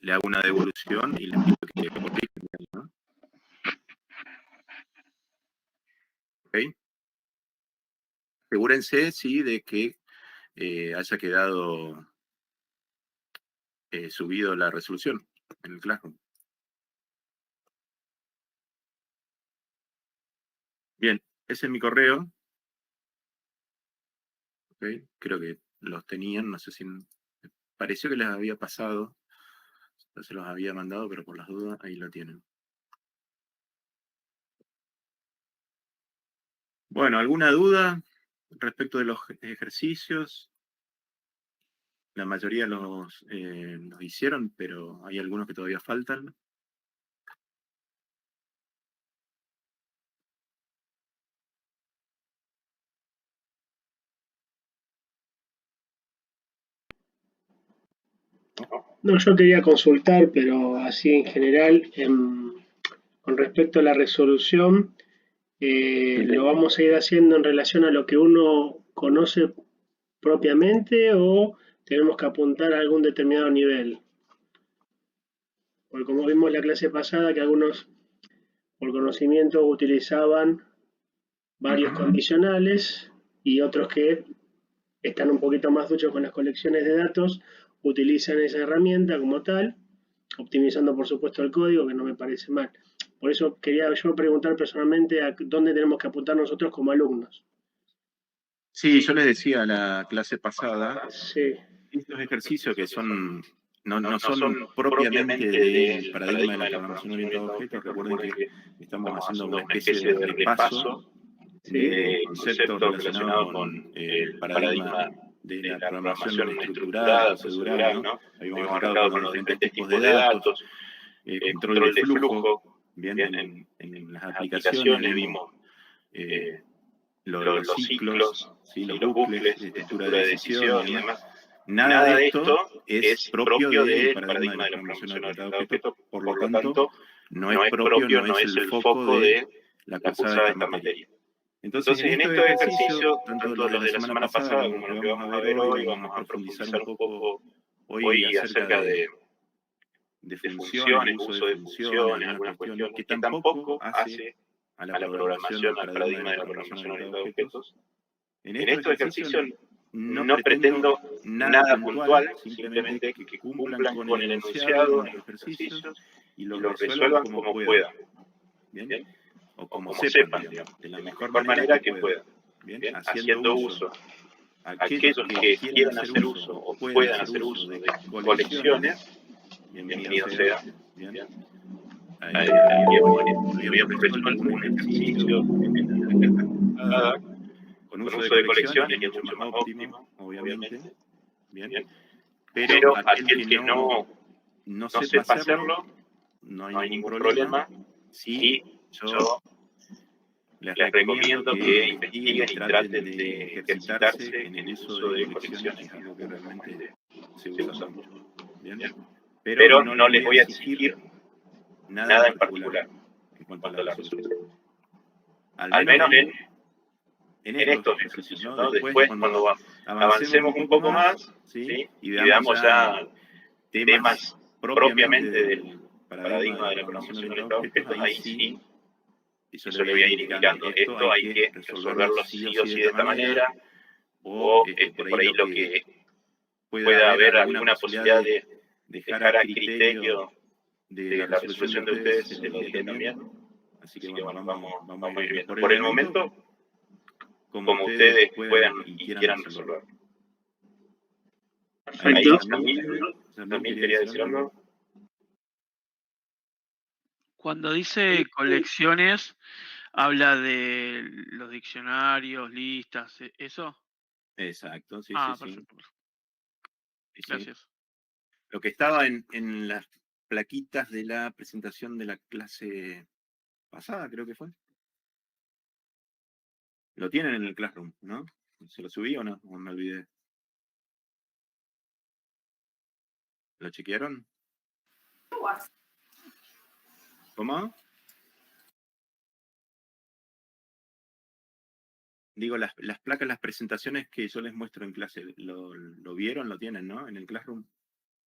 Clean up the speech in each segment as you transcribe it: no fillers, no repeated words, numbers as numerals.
le hago una devolución y le pido que corrija, ¿no? ¿Ok? Asegúrense, sí, de que haya quedado subido la resolución en el Classroom. Bien, ese es mi correo. ¿Okay? Creo que los tenían, no sé si... Pareció que les había pasado, se los había mandado, pero por las dudas, ahí lo tienen. Bueno, ¿alguna duda respecto de los ejercicios? La mayoría los hicieron, pero hay algunos que todavía faltan. No, yo quería consultar, pero así en general, con respecto a la resolución, ¿lo vamos a ir haciendo en relación a lo que uno conoce propiamente o tenemos que apuntar a algún determinado nivel? Porque como vimos la clase pasada, que algunos por conocimiento utilizaban varios condicionales y otros que están un poquito más duchos con las colecciones de datos, utilizan esa herramienta como tal, optimizando por supuesto el código, que no me parece mal. Por eso quería yo preguntar personalmente a dónde tenemos que apuntar nosotros como alumnos. Sí, yo les decía la clase pasada, Sí. estos ejercicios que son no son propiamente del paradigma de la programación orientada a objetos. Recuerden que estamos haciendo una especie de repaso de conceptos relacionados con el paradigma de la programación estructurada, procedural, ¿no? Habíamos arrancado con los diferentes tipos de datos, control de flujo, bien, en las aplicaciones vimos lo de los ciclos, ¿sí? Los bucles, de estructura de decisión y demás. Nada de esto es propio del paradigma de la programación orientada a objetos, por lo tanto, no es propio, no es el foco de la cursada de esta materia. Entonces, en estos ejercicios, tanto los de la semana pasada como los que vamos a ver hoy, vamos a profundizar un poco hoy acerca de funciones, uso de funciones, algunas cuestiones que tampoco hace a la programación, al paradigma de la programación orientada a objetos. En estos ejercicios no pretendo nada puntual, simplemente que cumplan con el enunciado en los ejercicios y los resuelvan como puedan, ¿bien? O como sepan, digamos, de la mejor manera que puedan, ¿bien? Haciendo uso. Aquellos que quieran hacer uso o puedan hacer uso de colecciones, bienvenido sea, ¿bien? Habíamos resuelto algún ejercicio con uso de colecciones, que es mucho más óptimo, obviamente, ¿bien? Pero aquel que no sepa hacerlo, no hay ningún problema. Sí, yo les recomiendo que investiguen y traten de ejercitarse en el uso de colecciones, que es algo que realmente se usa mucho, ¿bien? Pero no les voy a exigir nada en particular en cuanto a la resolución. Al menos en estos ejercicios, ¿no? Después, cuando avancemos un poco más, ¿sí? Y veamos ya temas propiamente del paradigma de la programación orientada a objetos, ahí sí, yo le voy a ir indicando, esto hay que resolverlo sí o sí de esta manera, o por ahí lo que pueda haber alguna posibilidad de dejar a criterio de la resolución de ustedes, se lo diré también. Así que bueno, vamos a ir viendo. Por el momento, como ustedes puedan y quieran resolver. Ahí también quería decir algo. Cuando dice colecciones, habla de los diccionarios, listas, ¿eso? Exacto, sí, perfecto. Sí. Gracias. Lo que estaba en las plaquitas de la presentación de la clase pasada, creo que fue. Lo tienen en el Classroom, ¿no? ¿Se lo subí o no? ¿O me olvidé? ¿Lo chequearon? ¿Cómo? Digo, las placas, las presentaciones que yo les muestro en clase, ¿lo vieron? ¿Lo tienen, no? En el Classroom.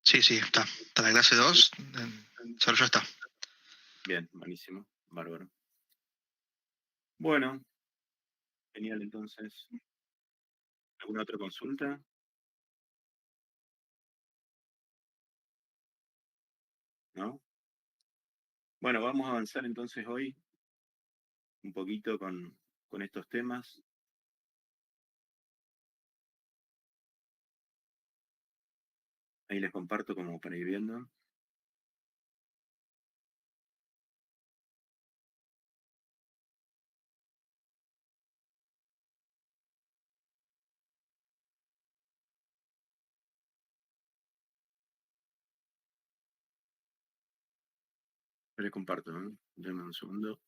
Sí, está. Está la clase 2, solo ya está. Bien, buenísimo, bárbaro. Bueno, genial entonces. ¿Alguna otra consulta? ¿No? Bueno, vamos a avanzar entonces hoy un poquito con estos temas. Ahí les comparto como para ir viendo. Les comparto, ¿eh? Denme un segundo.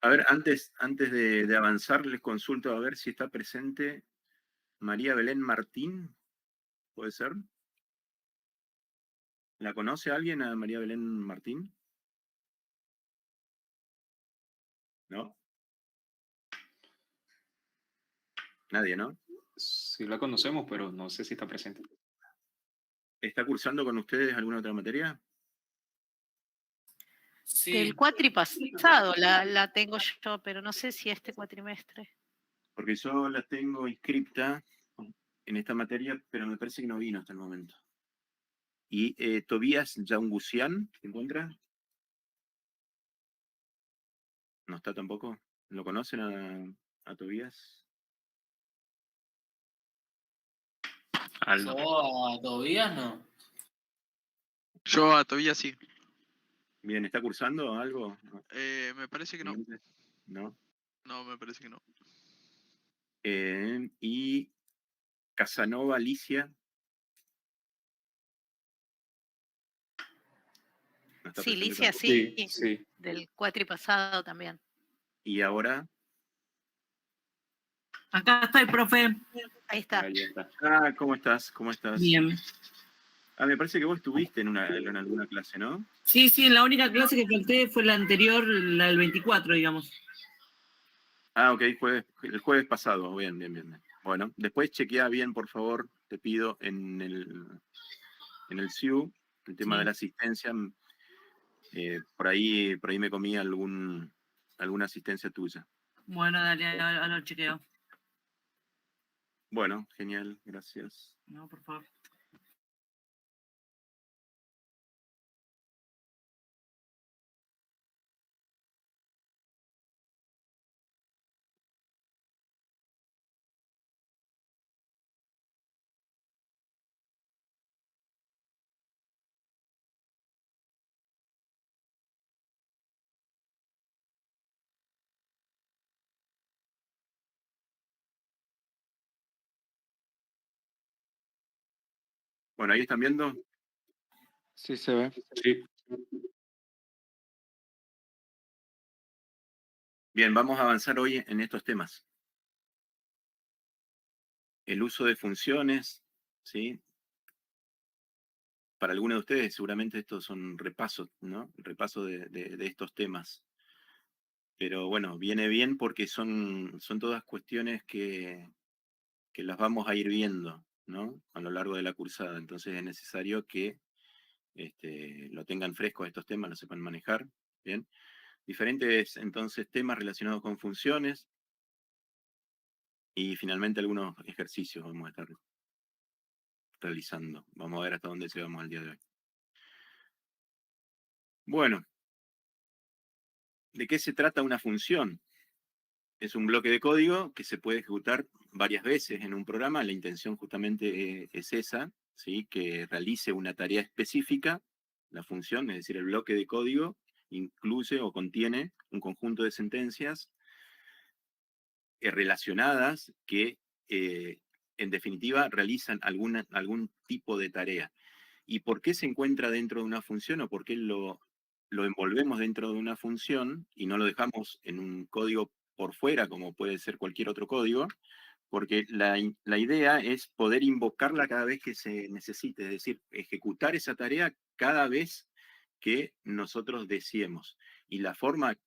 A ver, antes de avanzar, les consulto a ver si está presente María Belén Martín. ¿Puede ser? ¿La conoce alguien a María Belén Martín? ¿No? Nadie, ¿no? Sí la conocemos, pero no sé si está presente. ¿Está cursando con ustedes alguna otra materia? Sí. Del cuatripasado la tengo yo, pero no sé si este cuatrimestre. Porque yo la tengo inscripta en esta materia, pero me parece que no vino hasta el momento. ¿Y Tobías Yaungusian, se encuentra? ¿No está tampoco? ¿Lo conocen a Tobías? Aldo. Yo a Tobías no. Yo a Tobías sí. Bien, ¿está cursando algo? Me parece que no. ¿No? No, me parece que no. Y Casanova Alicia. ¿No está Sí, presente Licia tampoco? sí, Sí. del cuatripasado también. ¿Y ahora? Acá estoy, profe. Ahí está. Ahí está. Ah, ¿cómo estás? ¿Cómo estás? Bien. Ah, me parece que vos estuviste en alguna clase, ¿no? Sí, en la única clase que falté fue la anterior, la del 24, digamos. Ah, ok, el jueves pasado. Bien. Bueno, después chequea bien, por favor, te pido, en el SIU, el tema Sí. de la asistencia. Por ahí me comí alguna asistencia tuya. Bueno, dale, a lo chequeo. Bueno, genial, gracias. No, por favor. Bueno, ¿ahí están viendo? Sí, se ve. Sí. Bien, vamos a avanzar hoy en estos temas. El uso de funciones, ¿sí? Para algunos de ustedes seguramente estos son repasos, ¿no? Repaso de estos temas. Pero bueno, viene bien porque son todas cuestiones que las vamos a ir viendo, ¿no? A lo largo de la cursada. Entonces es necesario que lo tengan fresco estos temas, lo sepan manejar, ¿bien? Diferentes, entonces, temas relacionados con funciones y finalmente algunos ejercicios vamos a estar realizando. Vamos a ver hasta dónde llegamos al día de hoy. Bueno, ¿de qué se trata una función? Es un bloque de código que se puede ejecutar varias veces en un programa. La intención justamente es esa, ¿sí? Que realice una tarea específica. La función, es decir, el bloque de código, incluye o contiene un conjunto de sentencias relacionadas que, en definitiva, realizan algún tipo de tarea. ¿Y por qué se encuentra dentro de una función o por qué lo envolvemos dentro de una función y no lo dejamos en un código por fuera, como puede ser cualquier otro código? Porque la idea es poder invocarla cada vez que se necesite, es decir, ejecutar esa tarea cada vez que nosotros deseemos. Y la forma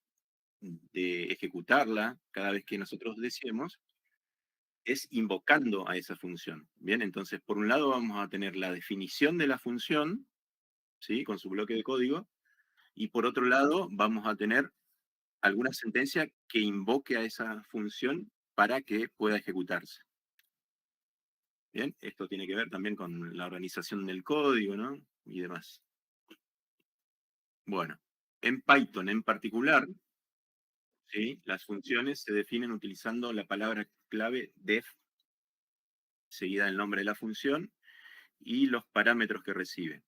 de ejecutarla cada vez que nosotros deseemos es invocando a esa función. Bien, entonces por un lado vamos a tener la definición de la función, ¿sí? Con su bloque de código, y por otro lado vamos a tener alguna sentencia que invoque a esa función para que pueda ejecutarse. Bien, esto tiene que ver también con la organización del código, ¿no? Y demás. Bueno, en Python en particular, ¿sí? Las funciones se definen utilizando la palabra clave def, seguida del nombre de la función, y los parámetros que recibe.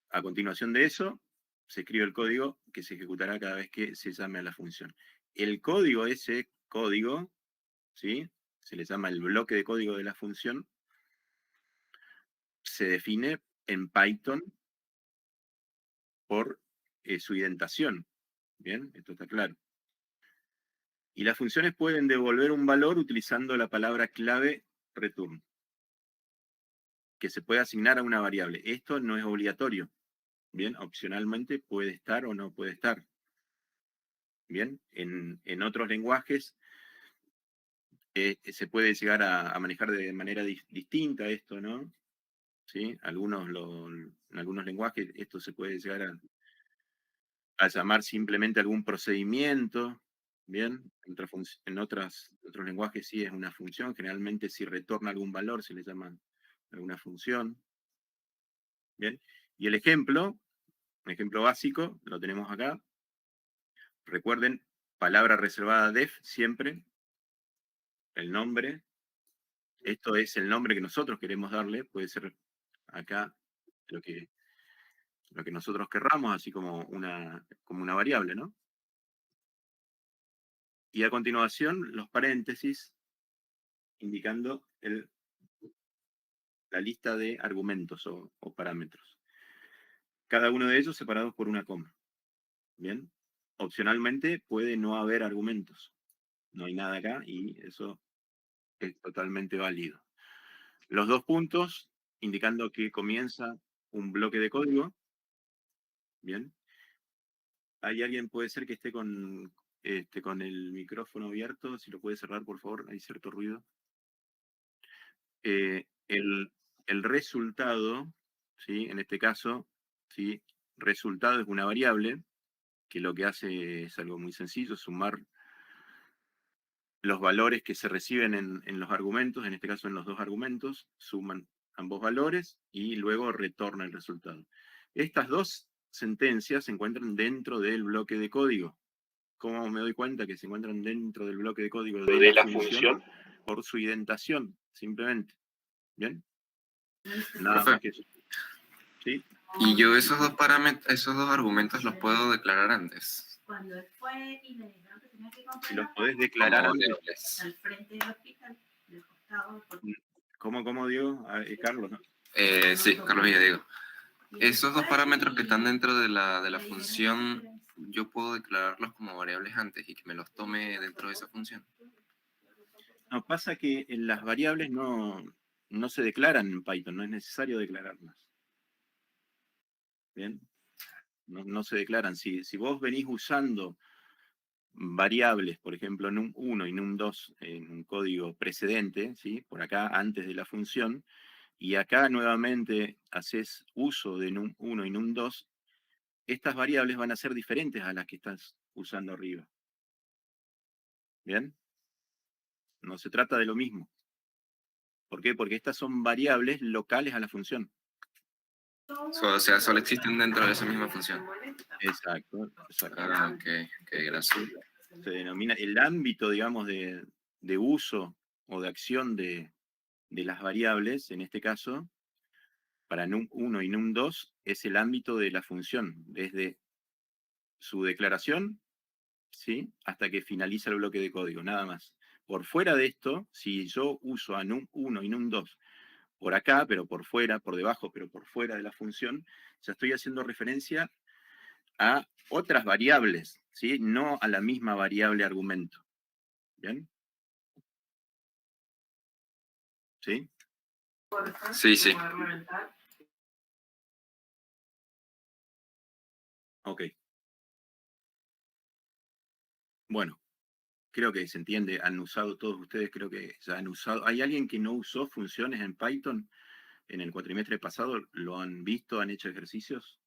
A continuación de eso, se escribe el código que se ejecutará cada vez que se llame a la función. El código, ese código, ¿sí? Se le llama el bloque de código de la función, se define en Python por su indentación. Bien, esto está claro. Y las funciones pueden devolver un valor utilizando la palabra clave return, que se puede asignar a una variable. Esto no es obligatorio. Bien, opcionalmente puede estar o no puede estar. Bien, en otros lenguajes se puede llegar a manejar de manera distinta esto, ¿no? ¿Sí? En algunos lenguajes esto se puede llegar a llamar simplemente algún procedimiento, ¿bien? En otros lenguajes sí es una función, generalmente si retorna algún valor se le llama alguna función, ¿bien? Y el ejemplo, un ejemplo básico, lo tenemos acá. Recuerden, palabra reservada def siempre, el nombre. Esto es el nombre que nosotros queremos darle, puede ser acá lo que nosotros querramos, así como una variable, ¿no? Y a continuación, los paréntesis, indicando la lista de argumentos o parámetros. Cada uno de ellos separados por una coma. ¿Bien? Opcionalmente puede no haber argumentos. No hay nada acá y eso es totalmente válido. Los dos puntos, indicando que comienza un bloque de código. Bien. Hay alguien, puede ser que esté con el micrófono abierto, si lo puede cerrar, por favor, hay cierto ruido. El resultado, ¿sí? En este caso, ¿sí? Resultado es una variable que lo que hace es algo muy sencillo, sumar los valores que se reciben en los argumentos, en este caso en los dos argumentos, suman ambos valores y luego retorna el resultado. Estas dos sentencias se encuentran dentro del bloque de código. ¿Cómo me doy cuenta que se encuentran dentro del bloque de código de la función? Por su indentación, simplemente. ¿Bien? Nada más que eso. ¿Sí? Y yo esos dos parámetros, esos dos argumentos los puedo declarar antes. Si los podés declarar Como antes. ¿Cómo Diego? Carlos, ¿no? Sí, Carlos Villadiego. Esos dos parámetros que están dentro de la función, yo puedo declararlos como variables antes y que me los tome dentro de esa función. No, pasa que las variables no se declaran en Python, no es necesario declararlas. ¿Bien? No se declaran. Si vos venís usando variables, por ejemplo, num1 y num2 en un código precedente, ¿sí? Por acá antes de la función, y acá nuevamente haces uso de num1 y num2, estas variables van a ser diferentes a las que estás usando arriba. ¿Bien? No se trata de lo mismo. ¿Por qué? Porque estas son variables locales a la función. O sea, solo existen dentro de esa misma función. Exacto. Ah, ok, gracias. Se denomina el ámbito, digamos, de uso o de acción de las variables, en este caso, para num1 y num2, es el ámbito de la función, desde su declaración, ¿sí? Hasta que finaliza el bloque de código, nada más. Por fuera de esto, si yo uso a num1 y num2 por acá, pero por fuera, por debajo, pero por fuera de la función, ya estoy haciendo referencia a otras variables, ¿sí? No a la misma variable argumento. ¿Bien? ¿Sí? Sí. Ok. Bueno, creo que se entiende. Han usado todos ustedes, creo que ya han usado. ¿Hay alguien que no usó funciones en Python en el cuatrimestre pasado? ¿Lo han visto? ¿Han hecho ejercicios?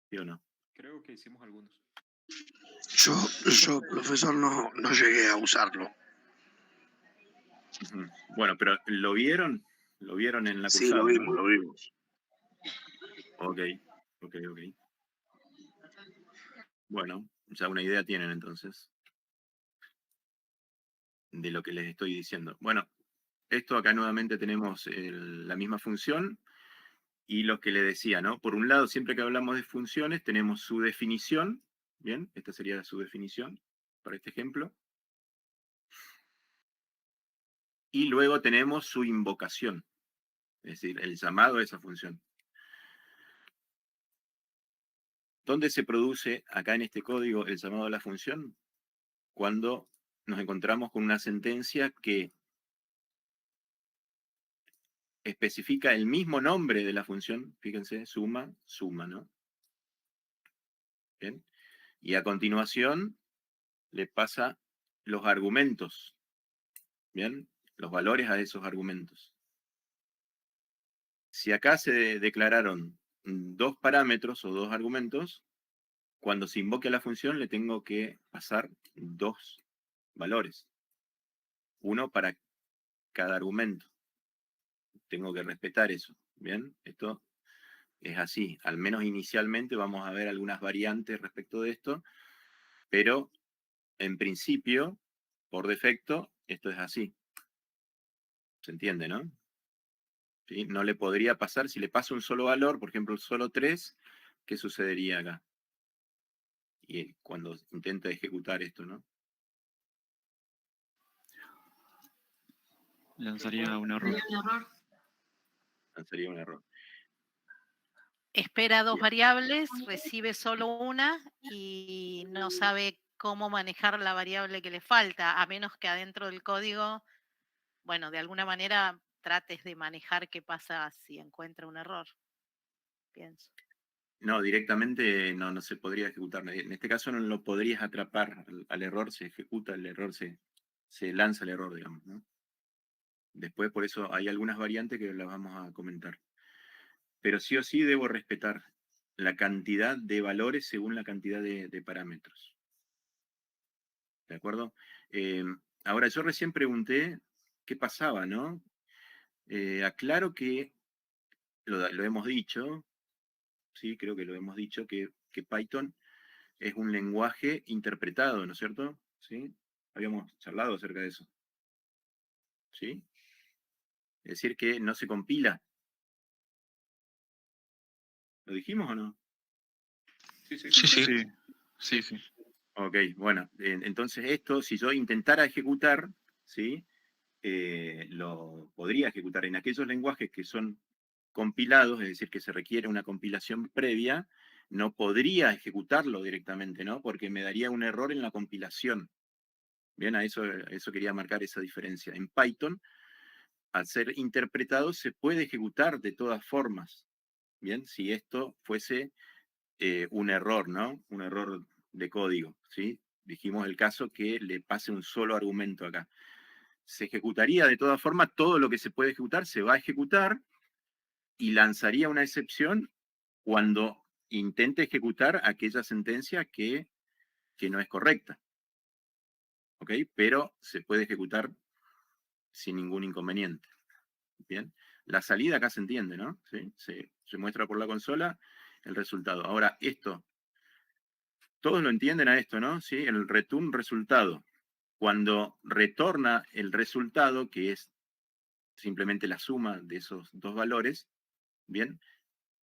¿Sí o no? Creo que hicimos algunos. Yo, profesor, no llegué a usarlo. Ujú. Bueno, pero ¿lo vieron? ¿Lo vieron en la Sí, cursada, lo vimos, no? lo vimos. Ok. Bueno, ya una idea tienen entonces de lo que les estoy diciendo. Bueno, esto acá nuevamente tenemos la misma función y lo que le decía, ¿no? Por un lado, siempre que hablamos de funciones, tenemos su definición. Bien, esta sería su definición para este ejemplo. Y luego tenemos su invocación, es decir, el llamado a esa función. ¿Dónde se produce acá en este código el llamado a la función? Cuando nos encontramos con una sentencia que especifica el mismo nombre de la función, fíjense, suma, ¿no? Bien. Y a continuación le pasa los argumentos, ¿bien? Los valores a esos argumentos. Si acá se declararon dos parámetros o dos argumentos, cuando se invoque a la función le tengo que pasar dos valores. Uno para cada argumento. Tengo que respetar eso, ¿bien? Esto es así. Al menos inicialmente vamos a ver algunas variantes respecto de esto, pero en principio, por defecto, esto es así. ¿Se entiende, no? ¿Sí? No le podría pasar, si le paso un solo valor, por ejemplo, solo 3, ¿qué sucedería acá? Y cuando intenta ejecutar esto, ¿no? Lanzaría un error. Lanzaría un error. Espera dos Bien. variables, recibe solo una y no sabe cómo manejar la variable que le falta, a menos que adentro del código, bueno, de alguna manera trates de manejar qué pasa si encuentra un error, pienso. No, directamente no se podría ejecutar. En este caso no lo podrías atrapar al error, se ejecuta el error, se lanza el error, digamos, ¿no? Después, por eso hay algunas variantes que las vamos a comentar. Pero sí o sí debo respetar la cantidad de valores según la cantidad de parámetros. ¿De acuerdo? Ahora, yo recién pregunté qué pasaba, ¿no? Aclaro que lo hemos dicho, sí, creo que lo hemos dicho, que Python es un lenguaje interpretado, ¿no es cierto? ¿Sí? Habíamos charlado acerca de eso. ¿Sí? Es decir, que no se compila. ¿Lo dijimos o no? Sí. Ok, bueno, entonces esto, si yo intentara ejecutar, ¿sí? Lo podría ejecutar en aquellos lenguajes que son compilados, es decir, que se requiere una compilación previa, no podría ejecutarlo directamente, ¿no? Porque me daría un error en la compilación. Bien, a eso quería marcar esa diferencia. En Python, al ser interpretado, se puede ejecutar de todas formas. Bien, si esto fuese un error, ¿no? Un error de código, ¿sí? Dijimos el caso que le pase un solo argumento acá. Se ejecutaría de todas formas, todo lo que se puede ejecutar se va a ejecutar y lanzaría una excepción cuando intente ejecutar aquella sentencia que no es correcta. ¿Ok? Pero se puede ejecutar sin ningún inconveniente. Bien. La salida acá se entiende, ¿no? ¿Sí? Se muestra por la consola el resultado. Ahora, esto, todos lo entienden a esto, ¿no? ¿Sí? El return resultado. Cuando retorna el resultado, que es simplemente la suma de esos dos valores, ¿bien?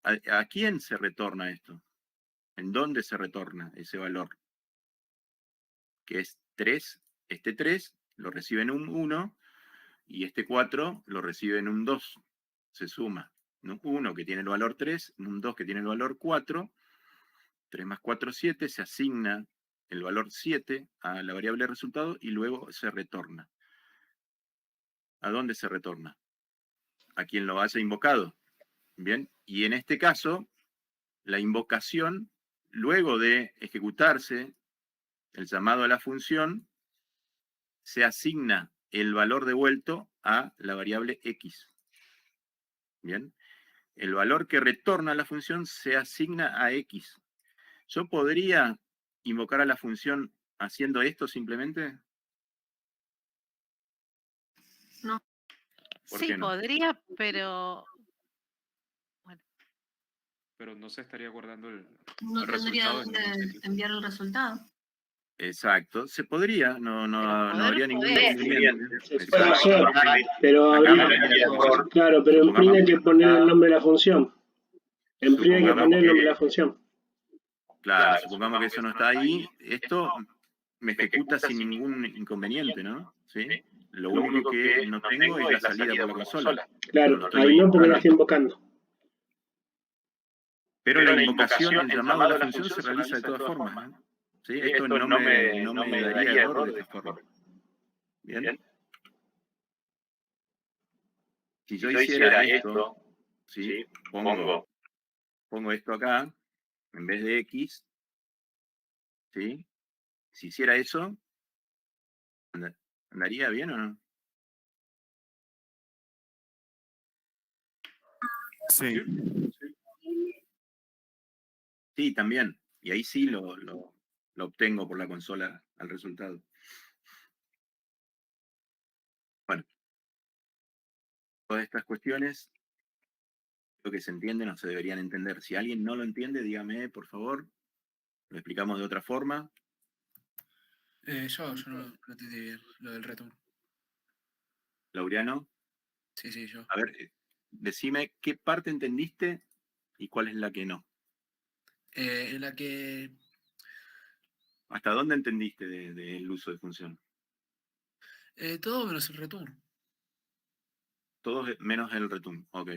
¿A quién se retorna esto? ¿En dónde se retorna ese valor? Que es 3, este 3 lo recibe en un 1 y este 4 lo recibe en un 2. Se suma. Un 1 que tiene el valor 3, un 2 que tiene el valor 4, 3 más 4, 7, se asigna el valor 7 a la variable resultado y luego se retorna. ¿A dónde se retorna? A quien lo haya invocado. Bien, y en este caso, la invocación, luego de ejecutarse el llamado a la función, se asigna el valor devuelto a la variable x. Bien. El valor que retorna la función se asigna a x. ¿Yo podría invocar a la función haciendo esto simplemente? No. ¿Por Sí, qué no? podría, pero Pero no se estaría guardando No el tendría resultado en dónde ningún sitio. enviar el resultado. Exacto, se podría, no poder habría ningún podés. inconveniente. Se puede hacer, pero Acá habría, me daría error. claro, pero en print hay que poner el nombre de la función. En print hay que Supongamos poner el nombre de que, la función. claro, supongamos que eso no está ahí, esto me ejecuta sin ningún inconveniente, ¿no? ¿Sí? Lo único que no tengo es la salida por la consola. Claro, No estoy ahí no porque la invocando. estoy invocando. Pero la invocación, el llamado a la función se realiza de todas formas, ¿no? ¿Sí? Esto no me daría error de esta forma. Bien. Si yo hiciera esto, ¿sí? Pongo esto acá, en vez de x, ¿sí? Si hiciera eso, ¿andaría bien o no? Sí. Sí, también. Y ahí sí lo obtengo por la consola al resultado. Bueno, todas estas cuestiones creo que se entienden o se deberían entender. Si alguien no lo entiende, dígame, por favor. Lo explicamos de otra forma. Yo no lo entendí bien, lo del return. Laureano, Sí, yo. a ver, decime qué parte entendiste y cuál es la que no. En la que ¿Hasta dónde entendiste del uso de función? todo menos el return. Todo menos el return. Ok.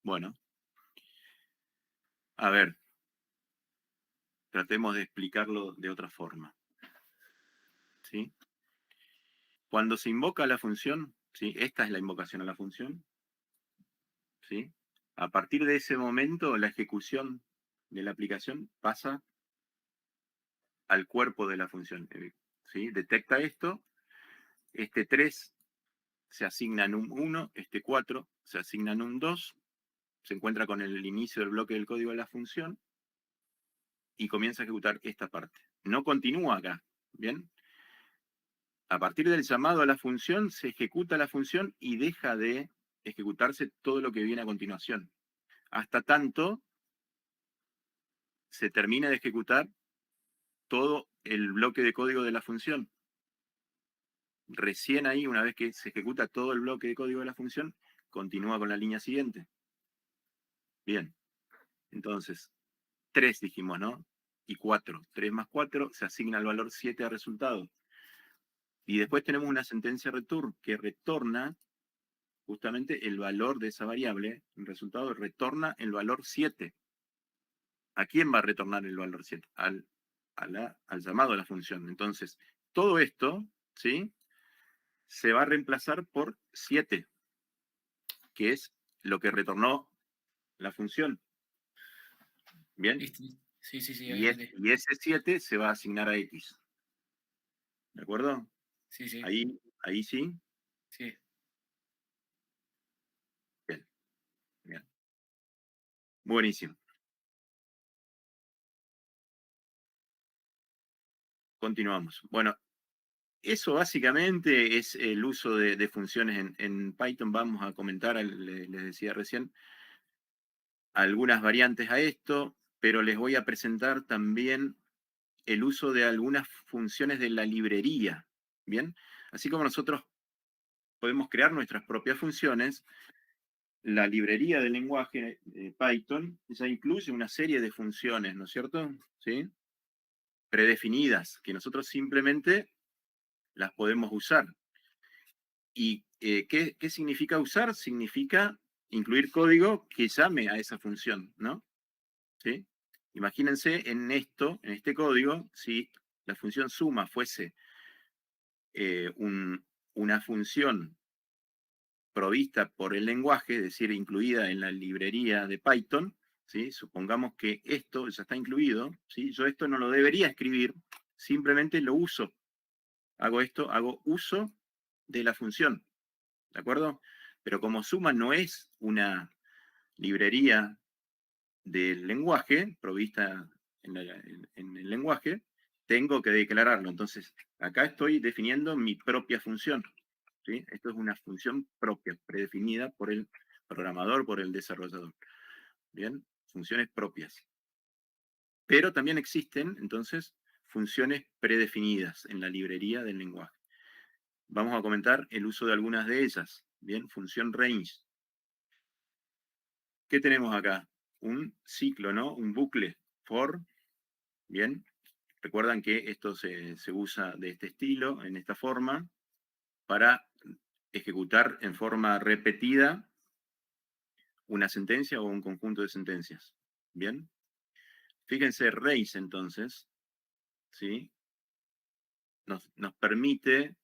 Bueno. A ver. Tratemos de explicarlo de otra forma. ¿Sí? Cuando se invoca la función, ¿sí? Esta es la invocación a la función. ¿Sí? A partir de ese momento, la ejecución de la aplicación pasa al cuerpo de la función. ¿Sí? Detecta esto. Este 3 se asigna en un 1, este 4 se asigna en un 2, se encuentra con el inicio del bloque del código de la función y comienza a ejecutar esta parte. No continúa acá, ¿bien? A partir del llamado a la función, se ejecuta la función y deja de ejecutarse todo lo que viene a continuación. Hasta tanto se termina de ejecutar todo el bloque de código de la función. Recién ahí, una vez que se ejecuta todo el bloque de código de la función, continúa con la línea siguiente. Bien. Entonces, 3 dijimos, ¿no? Y 4. 3 más 4 se asigna el valor 7 al resultado. Y después tenemos una sentencia return que retorna justamente el valor de esa variable. El resultado retorna el valor 7. ¿A quién va a retornar el valor 7? Al llamado a la función. Entonces, todo esto, ¿sí? Se va a reemplazar por 7, que es lo que retornó la función. ¿Bien? Sí, Y ese 7 se va a asignar a x. ¿De acuerdo? Sí. Ahí sí. Sí. Bien. Buenísimo. Continuamos. Bueno, eso básicamente es el uso de funciones en Python. Vamos a comentar, les decía recién, algunas variantes a esto, pero les voy a presentar también el uso de algunas funciones de la librería. ¿Bien? Así como nosotros podemos crear nuestras propias funciones, la librería del lenguaje Python ya incluye una serie de funciones, ¿no es cierto? ¿Sí? Predefinidas, que nosotros simplemente las podemos usar. ¿Y qué significa usar? Significa incluir código que llame a esa función, ¿no? ¿Sí? Imagínense en este código, si la función suma fuese una función provista por el lenguaje, es decir, incluida en la librería de Python, ¿sí? Supongamos que esto ya está incluido, ¿sí? Yo esto no lo debería escribir, simplemente lo uso. Hago esto, hago uso de la función, ¿de acuerdo? Pero como suma no es una librería del lenguaje, provista en el lenguaje, tengo que declararlo. Entonces, acá estoy definiendo mi propia función, ¿sí? Esto es una función propia, predefinida por el programador, por el desarrollador. Bien, funciones propias. Pero también existen, entonces, funciones predefinidas en la librería del lenguaje. Vamos a comentar el uso de algunas de ellas. Bien, función range. ¿Qué tenemos acá? Un ciclo, ¿no? Un bucle for. Bien, recuerdan que esto se usa de este estilo, en esta forma, para ejecutar en forma repetida una sentencia o un conjunto de sentencias. Bien, fíjense, range entonces, ¿sí? Nos permite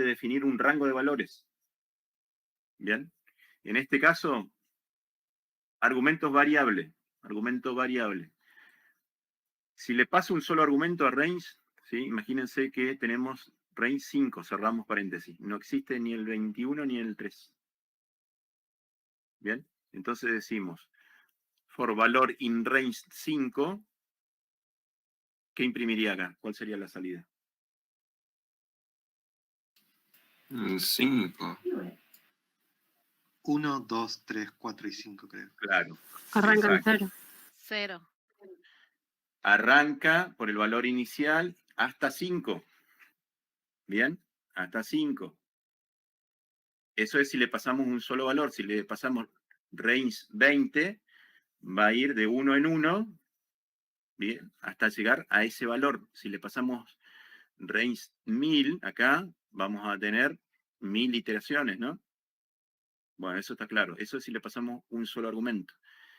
definir un rango de valores. Bien, en este caso, argumentos variables. Argumento variable. Si le paso un solo argumento a range, ¿sí? Imagínense que tenemos range 5, cerramos paréntesis. No existe ni el 21 ni el 3. Bien, entonces decimos, for valor in range 5, ¿qué imprimiría acá? ¿Cuál sería la salida? 5. 1, 2, 3, 4 y 5, creo. Claro. Arranca en exacto. 0. Arranca por el valor inicial hasta 5. Bien, hasta 5. Eso es si le pasamos un solo valor. Si le pasamos range 20, va a ir de 1 en 1, bien, hasta llegar a ese valor. Si le pasamos range 1000, acá vamos a tener 1000 iteraciones, ¿no? Bueno, eso está claro. Eso es si le pasamos un solo argumento.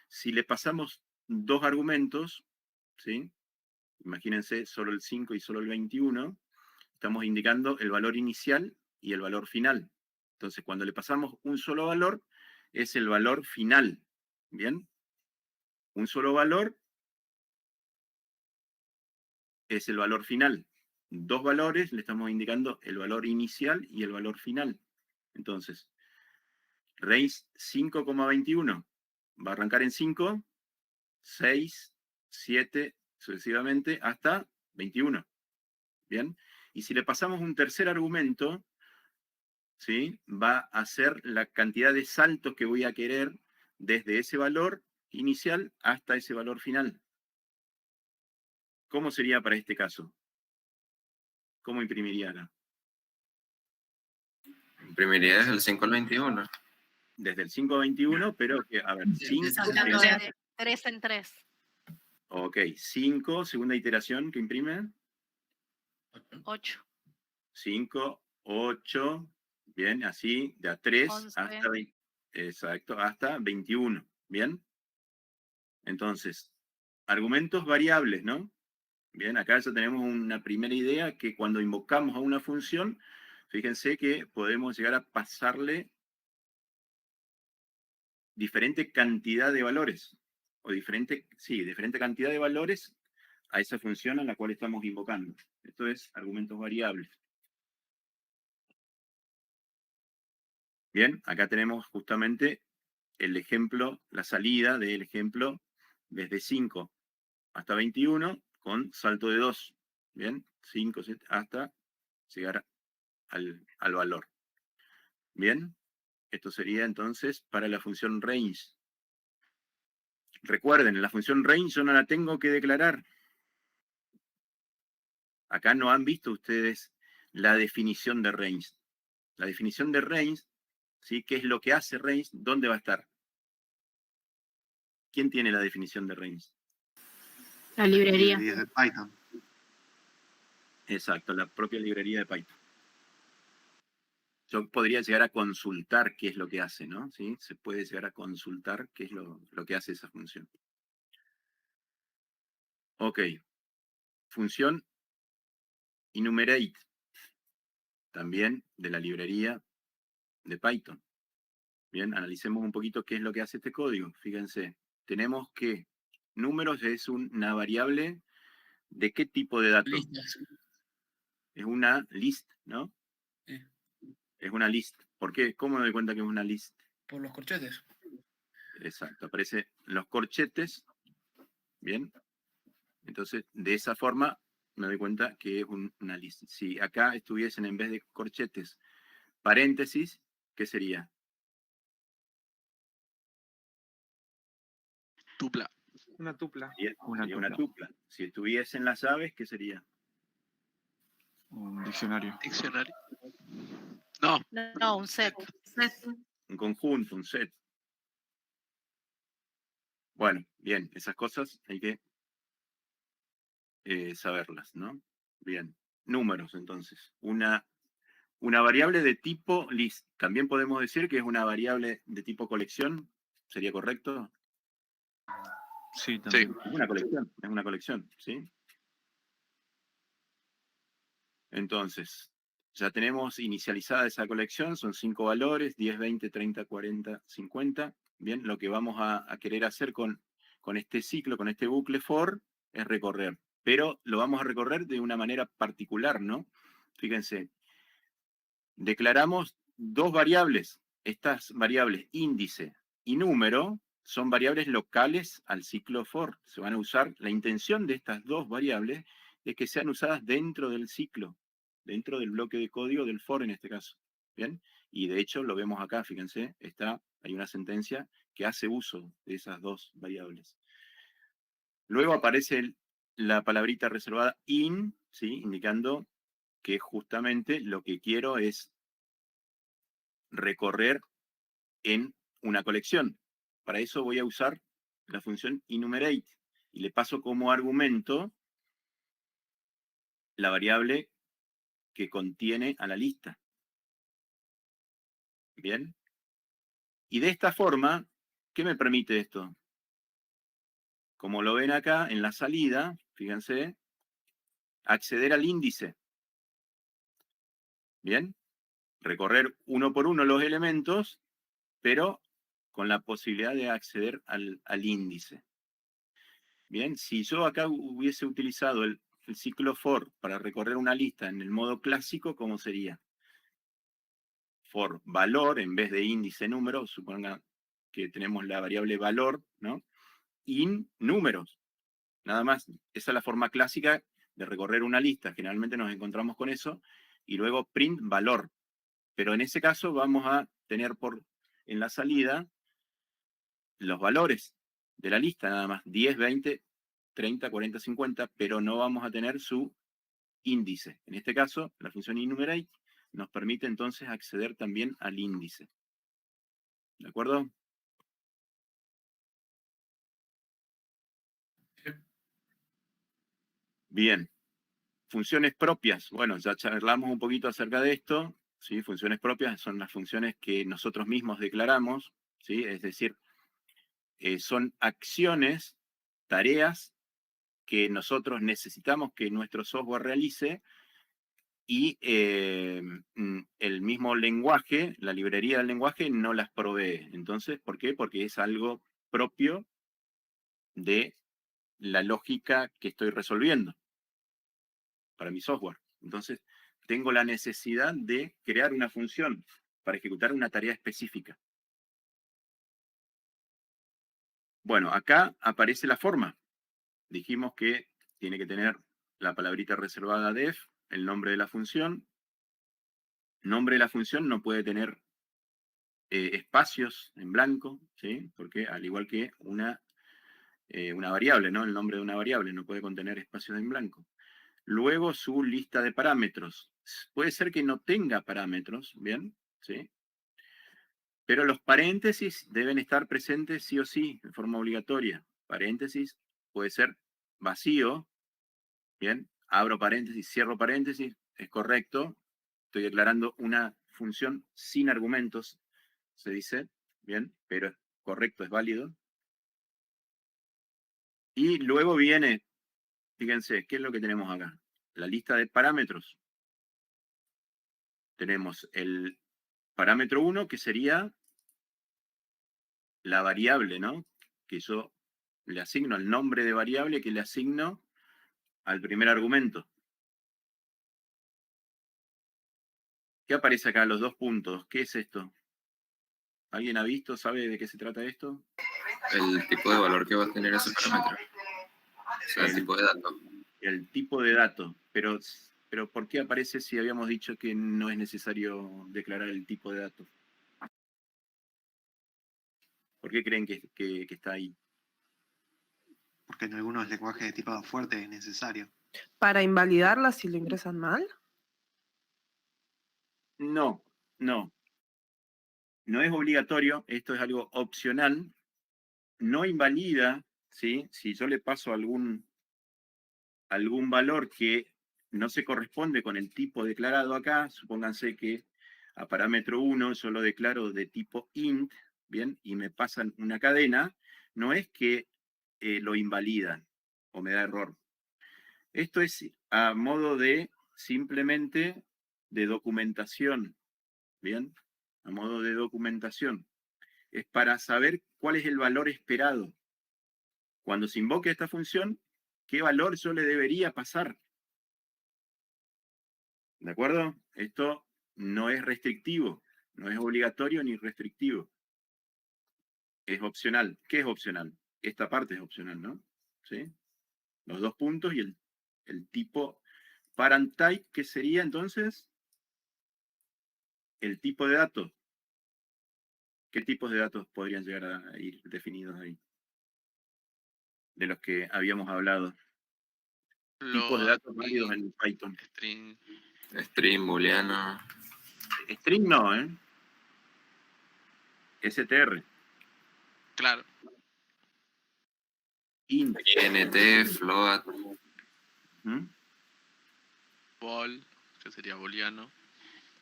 Si le pasamos dos argumentos, ¿sí? Imagínense solo el 5 y solo el 21, estamos indicando el valor inicial y el valor final. Entonces, cuando le pasamos un solo valor, es el valor final. ¿Bien? Un solo valor es el valor final. Dos valores le estamos indicando el valor inicial y el valor final. Entonces, range 5,21 va a arrancar en 5, 6, 7, sucesivamente hasta 21. ¿Bien? Y si le pasamos un tercer argumento, ¿sí? Va a ser la cantidad de saltos que voy a querer desde ese valor inicial hasta ese valor final. ¿Cómo sería para este caso? ¿Cómo imprimiría acá? Imprimiría desde el 5 al 21. Desde el 5 a 21, pero que, a ver, 5. Saltando de 3 en 3. Ok, 5, segunda iteración que imprime. 8. 5, 8, bien, así, de a 3 11. hasta 20. Exacto, hasta 21. Bien. Entonces, argumentos variables, ¿no? Bien, acá ya tenemos una primera idea que cuando invocamos a una función, fíjense que podemos llegar a pasarle diferente cantidad de valores, o diferente cantidad de valores a esa función a la cual estamos invocando. Esto es argumentos variables. Bien, acá tenemos justamente el ejemplo, la salida del ejemplo desde 5 hasta 21 con salto de 2. Bien, 5 hasta llegar al valor. Bien, esto sería entonces para la función range. Recuerden, la función range yo no la tengo que declarar. Acá no han visto ustedes la definición de range. La definición de range, ¿sí? ¿Qué es lo que hace range? ¿Dónde va a estar? ¿Quién tiene la definición de range? La librería. Librerías de Python. Exacto, la propia librería de Python. Yo podría llegar a consultar qué es lo que hace, ¿no? ¿Sí? Se puede llegar a consultar qué es lo que hace esa función. Ok. Función enumerate, también de la librería de Python. Bien, analicemos un poquito qué es lo que hace este código. Fíjense, tenemos que números es una variable de qué tipo de datos. Listas. Es una list, ¿no? Sí. Es una list. ¿Por qué? ¿Cómo me doy cuenta que es una list? Por los corchetes. Exacto, aparecen los corchetes. Bien. Entonces, de esa forma me doy cuenta que es una list. Si acá estuviesen en vez de corchetes paréntesis, ¿qué sería? Tupla. Una tupla. Sería una tupla. Si estuviesen las aves, ¿qué sería? Un diccionario. Diccionario. No. No, un set. Un conjunto, un set. Bueno, bien, esas cosas hay que saberlas, ¿no? Bien, números entonces. Una variable de tipo list. También podemos decir que es una variable de tipo colección. ¿Sería correcto? Sí, también. Es una colección, ¿sí? Entonces, ya tenemos inicializada esa colección, son 5 valores, 10, 20, 30, 40, 50. Bien, lo que vamos a querer hacer con este ciclo, con este bucle for, es recorrer. Pero lo vamos a recorrer de una manera particular, ¿no? Fíjense, declaramos dos variables. Estas variables índice y número son variables locales al ciclo for. Se van a usar, la intención de estas dos variables es que sean usadas dentro del ciclo, dentro del bloque de código del for en este caso. ¿Bien? Y de hecho lo vemos acá, fíjense, hay una sentencia que hace uso de esas dos variables. Luego aparece la palabrita reservada in, ¿sí? Indicando que justamente lo que quiero es recorrer en una colección. Para eso voy a usar la función enumerate y le paso como argumento la variable que contiene a la lista. ¿Bien? Y de esta forma, ¿qué me permite esto? Como lo ven acá en la salida, fíjense, acceder al índice. ¿Bien? Recorrer uno por uno los elementos, pero con la posibilidad de acceder al índice. Bien, si yo acá hubiese utilizado el ciclo for para recorrer una lista en el modo clásico, ¿cómo sería? For valor, en vez de índice número, supongan que tenemos la variable valor, ¿no? In números. Nada más. Esa es la forma clásica de recorrer una lista. Generalmente nos encontramos con eso. Y luego print valor. Pero en ese caso vamos a tener en la salida los valores de la lista, nada más. 10, 20, 30, 40, 50, pero no vamos a tener su índice. En este caso, la función enumerate nos permite entonces acceder también al índice. ¿De acuerdo? Bien. Funciones propias. Bueno, ya charlamos un poquito acerca de esto. ¿Sí? Funciones propias son las funciones que nosotros mismos declaramos. ¿Sí? Es decir, son acciones, tareas que nosotros necesitamos que nuestro software realice y el mismo lenguaje, la librería del lenguaje, no las provee. Entonces, ¿por qué? Porque es algo propio de la lógica que estoy resolviendo para mi software. Entonces, tengo la necesidad de crear una función para ejecutar una tarea específica. Bueno, acá aparece la forma. Dijimos que tiene que tener la palabrita reservada def, el nombre de la función. Nombre de la función no puede tener espacios en blanco, ¿sí? Porque al igual que una variable, ¿no? El nombre de una variable no puede contener espacios en blanco. Luego su lista de parámetros. Puede ser que no tenga parámetros, ¿bien? ¿Sí? Pero los paréntesis deben estar presentes sí o sí, de forma obligatoria. Paréntesis puede ser vacío, ¿bien? Abro paréntesis, cierro paréntesis, es correcto. Estoy declarando una función sin argumentos, se dice, ¿bien? Pero es correcto, es válido. Y luego viene, fíjense, ¿qué es lo que tenemos acá? La lista de parámetros. Tenemos el parámetro 1, que sería la variable, ¿no? Que yo le asigno al nombre de variable que le asigno al primer argumento. ¿Qué aparece acá? Los 2 puntos. ¿Qué es esto? ¿Alguien ha visto? ¿Sabe de qué se trata esto? El tipo de valor que va a tener ese parámetro. O sea, el tipo de dato. El tipo de dato. Pero ¿por qué aparece si habíamos dicho que no es necesario declarar el tipo de dato? ¿Por qué creen que está ahí? Porque en algunos lenguajes de tipado fuerte es necesario. ¿Para invalidarla si lo ingresan mal? No, no. No es obligatorio, esto es algo opcional. No invalida, ¿sí? Si yo le paso algún valor que no se corresponde con el tipo declarado acá, supónganse que a parámetro 1 yo lo declaro de tipo int, ¿bien? Y me pasan una cadena, no es que lo invalidan o me da error. Esto es a modo de simplemente de documentación, ¿bien? A modo de documentación. Es para saber cuál es el valor esperado. Cuando se invoque esta función, ¿qué valor yo le debería pasar? ¿De acuerdo? Esto no es restrictivo, no es obligatorio ni restrictivo. Es opcional. ¿Qué es opcional? Esta parte es opcional, ¿no? ¿Sí? Los 2 puntos y el tipo parent type, que sería entonces el tipo de datos. ¿Qué tipos de datos podrían llegar a ir definidos ahí? De los que habíamos hablado. Tipos de datos válidos en Python. String, booleano. String no, ¿eh? STR. Claro. Int. INT, float. Bol, que sería booleano.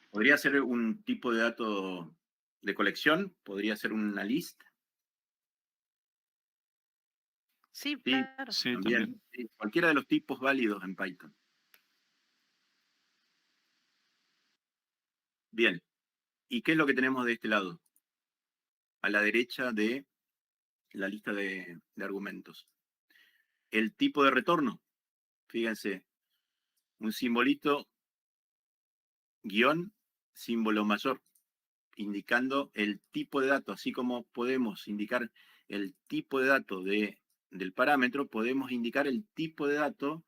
Podría ser un tipo de dato de colección, podría ser una list. Sí, Sí, claro. Sí, también. Sí, cualquiera de los tipos válidos en Python. Bien. ¿Y qué es lo que tenemos de este lado? A la derecha de la lista de argumentos. El tipo de retorno. Fíjense, un simbolito guión símbolo mayor, indicando el tipo de dato. Así como podemos indicar el tipo de dato del parámetro, podemos indicar el tipo de dato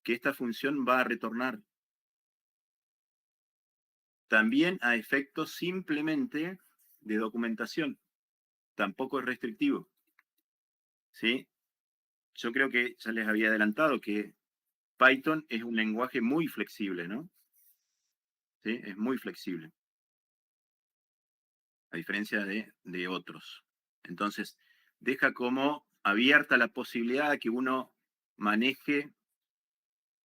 que esta función va a retornar. También a efectos simplemente de documentación. Tampoco es restrictivo. ¿Sí? Yo creo que ya les había adelantado que Python es un lenguaje muy flexible, ¿no? ¿Sí? Es muy flexible. A diferencia de otros. Entonces, deja como abierta la posibilidad de que uno maneje,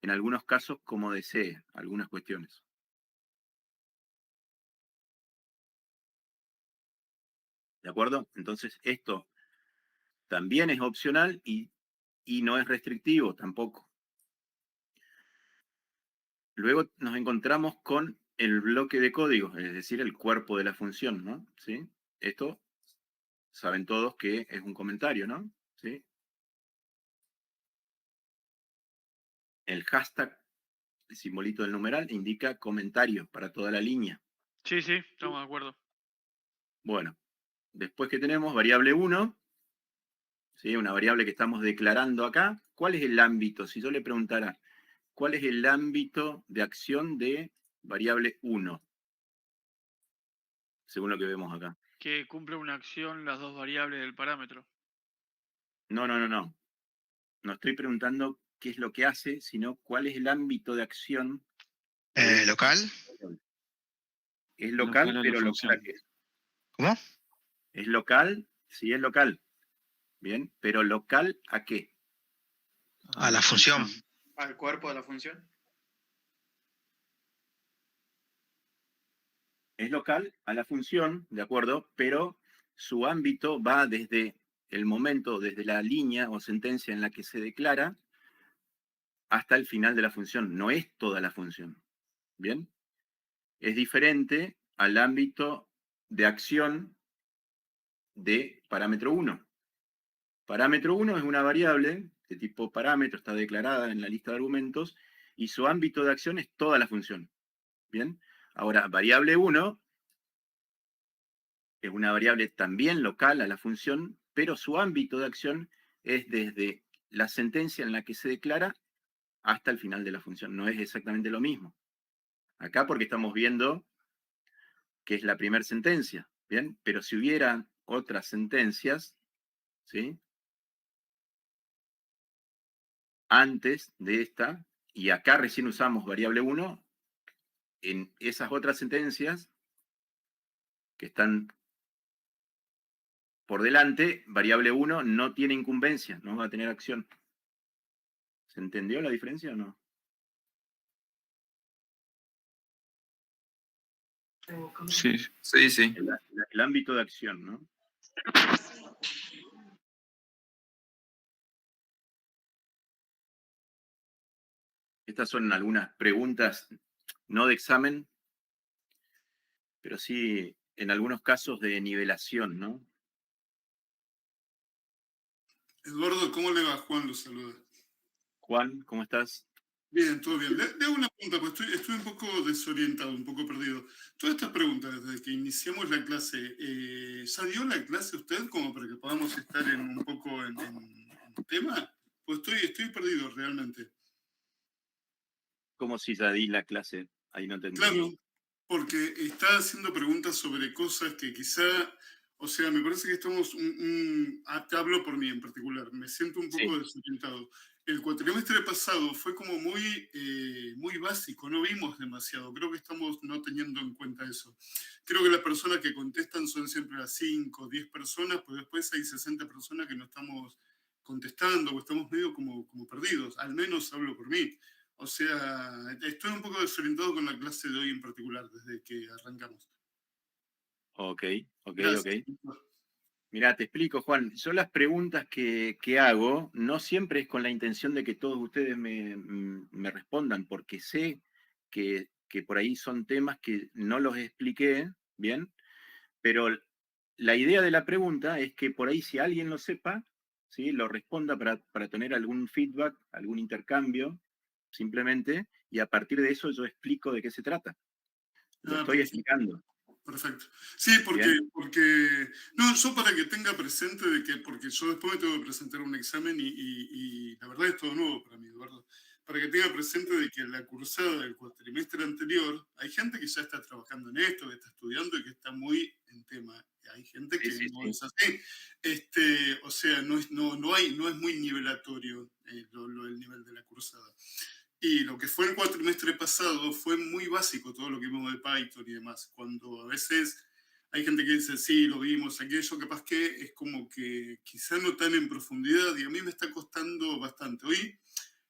en algunos casos, como desee, algunas cuestiones. ¿De acuerdo? Entonces, esto también es opcional y no es restrictivo tampoco. Luego nos encontramos con el bloque de código, es decir, el cuerpo de la función, ¿no? ¿Sí? Esto saben todos que es un comentario, ¿no? ¿Sí? El hashtag, el simbolito del numeral, indica comentario para toda la línea. Sí, sí, estamos de acuerdo. Bueno, después que tenemos variable 1, ¿sí? Una variable que estamos declarando acá. ¿Cuál es el ámbito? Si yo le preguntara, ¿cuál es el ámbito de acción de variable 1? Según lo que vemos acá. Que cumple una acción las dos variables del parámetro. No. No estoy preguntando qué es lo que hace, sino cuál es el ámbito de acción. ¿Local? Es local, Local a la pero función. local. ¿Cómo? Es local, sí es local. Bien, pero ¿local a qué? A la función. ¿Al cuerpo de la función? Es local a la función, ¿de acuerdo? Pero su ámbito va desde el momento, desde la línea o sentencia en la que se declara, hasta el final de la función. No es toda la función. ¿Bien? Es diferente al ámbito de acción de parámetro 1. Parámetro 1 es una variable de tipo parámetro, está declarada en la lista de argumentos, y su ámbito de acción es toda la función. ¿Bien? Ahora, variable 1 es una variable también local a la función, pero su ámbito de acción es desde la sentencia en la que se declara hasta el final de la función. No es exactamente lo mismo. Acá porque estamos viendo que es la primera sentencia, ¿bien? Pero si hubiera otras sentencias, ¿sí? Antes de esta, y acá recién usamos variable 1, en esas otras sentencias que están por delante, variable 1 no tiene incumbencia, no va a tener acción. ¿Se entendió la diferencia o no? Sí. Sí, sí. El ámbito de acción, ¿no? Estas son algunas preguntas, no de examen, pero sí en algunos casos de nivelación, ¿no? Eduardo, ¿cómo le va? Juan lo saluda. Juan, ¿cómo estás? Bien, todo bien. Le hago una pregunta, pues estoy un poco desorientado, un poco perdido. Todas estas preguntas, desde que iniciamos la clase, ¿ya dio la clase usted como para que podamos estar un poco en tema? Pues estoy perdido realmente. ¿Cómo si ya di la clase? Ahí no te entendí. Claro, porque está haciendo preguntas sobre cosas que quizá, o sea, me parece que estamos, te hablo por mí en particular, me siento un poco desorientado. El cuatrimestre pasado fue como muy básico, no vimos demasiado, creo que estamos no teniendo en cuenta eso. Creo que las personas que contestan son siempre las 5, 10 personas, pues después hay 60 personas que no estamos contestando o estamos medio como perdidos, al menos hablo por mí. O sea, estoy un poco desorientado con la clase de hoy en particular, desde que arrancamos. Ok. Gracias. Mirá, te explico, Juan. Yo las preguntas que hago no siempre es con la intención de que todos ustedes me respondan, porque sé que por ahí son temas que no los expliqué bien, pero la idea de la pregunta es que por ahí si alguien lo sepa, ¿sí? Lo responda para tener algún feedback, algún intercambio, simplemente, y a partir de eso yo explico de qué se trata. Lo estoy explicando. Perfecto. Sí, porque, no, yo para que tenga presente de que, porque yo después me tengo que presentar un examen y la verdad es todo nuevo para mí, Eduardo. Para que tenga presente de que en la cursada del cuatrimestre anterior hay gente que ya está trabajando en esto, que está estudiando y que está muy en tema. Hay gente que no es así. O sea, no es muy nivelatorio el nivel de la cursada. Y lo que fue el cuatrimestre pasado fue muy básico, todo lo que vimos de Python y demás. Cuando a veces hay gente que dice, sí, lo vimos, aquello, capaz que es como que quizá no tan en profundidad, y a mí me está costando bastante. Hoy,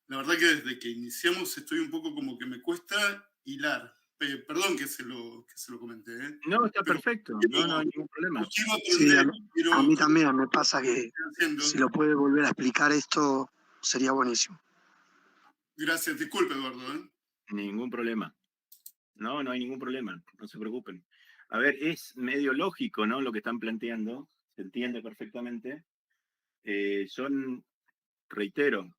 la verdad que desde que iniciamos estoy un poco como que me cuesta hilar. Perdón que se lo comenté. No, está perfecto, no hay ningún problema. Sí, a mí también me pasa que si lo puede volver a explicar esto, sería buenísimo. Gracias, disculpe, Eduardo. Ningún problema. No hay ningún problema, no se preocupen. A ver, es medio lógico, ¿no? Lo que están planteando, se entiende perfectamente. Reitero,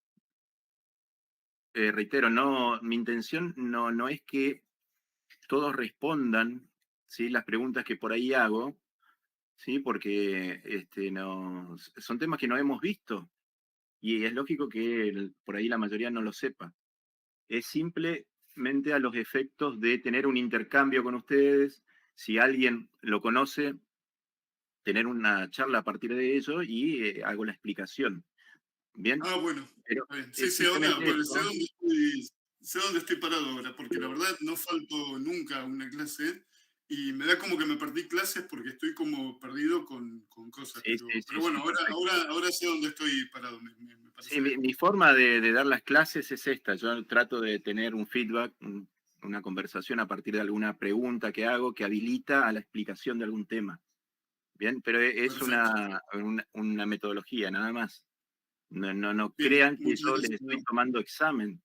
no, mi intención no es que todos respondan, ¿sí? Las preguntas que por ahí hago, ¿sí? Porque son temas que no hemos visto y es lógico que por ahí la mayoría no lo sepa. Es simplemente a los efectos de tener un intercambio con ustedes, si alguien lo conoce, tener una charla a partir de ello y hago la explicación. ¿Bien? Ah, bueno. Pero sí, sé dónde estoy parado ahora, porque la verdad no falto nunca a una clase y me da como que me perdí clases porque estoy como perdido con cosas. Pero bueno, ahora sé dónde estoy parado. Me parece sí, mi forma de dar las clases es esta. Yo trato de tener un feedback, una conversación a partir de alguna pregunta que hago que habilita a la explicación de algún tema. Bien, pero es una metodología, nada más. No Bien, crean que muchas yo gracias, les estoy tomando examen.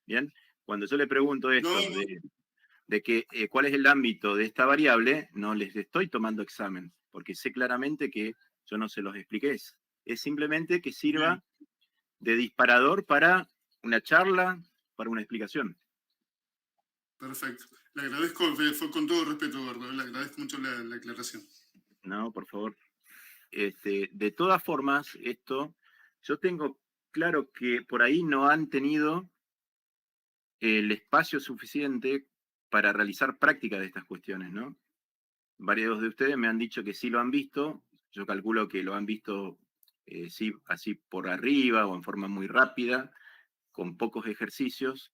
Bien, cuando yo le pregunto esto de que cuál es el ámbito de esta variable, no les estoy tomando examen, porque sé claramente que Yo no se los expliqué. Es simplemente que sirva de disparador para una charla, para una explicación. Perfecto. Le agradezco, fue con todo respeto, Eduardo, le agradezco mucho la aclaración. No, por favor. De todas formas, yo tengo claro que por ahí no han tenido el espacio suficiente para realizar práctica de estas cuestiones, ¿no? Varios de ustedes me han dicho que sí lo han visto, yo calculo que lo han visto sí, así por arriba o en forma muy rápida, con pocos ejercicios,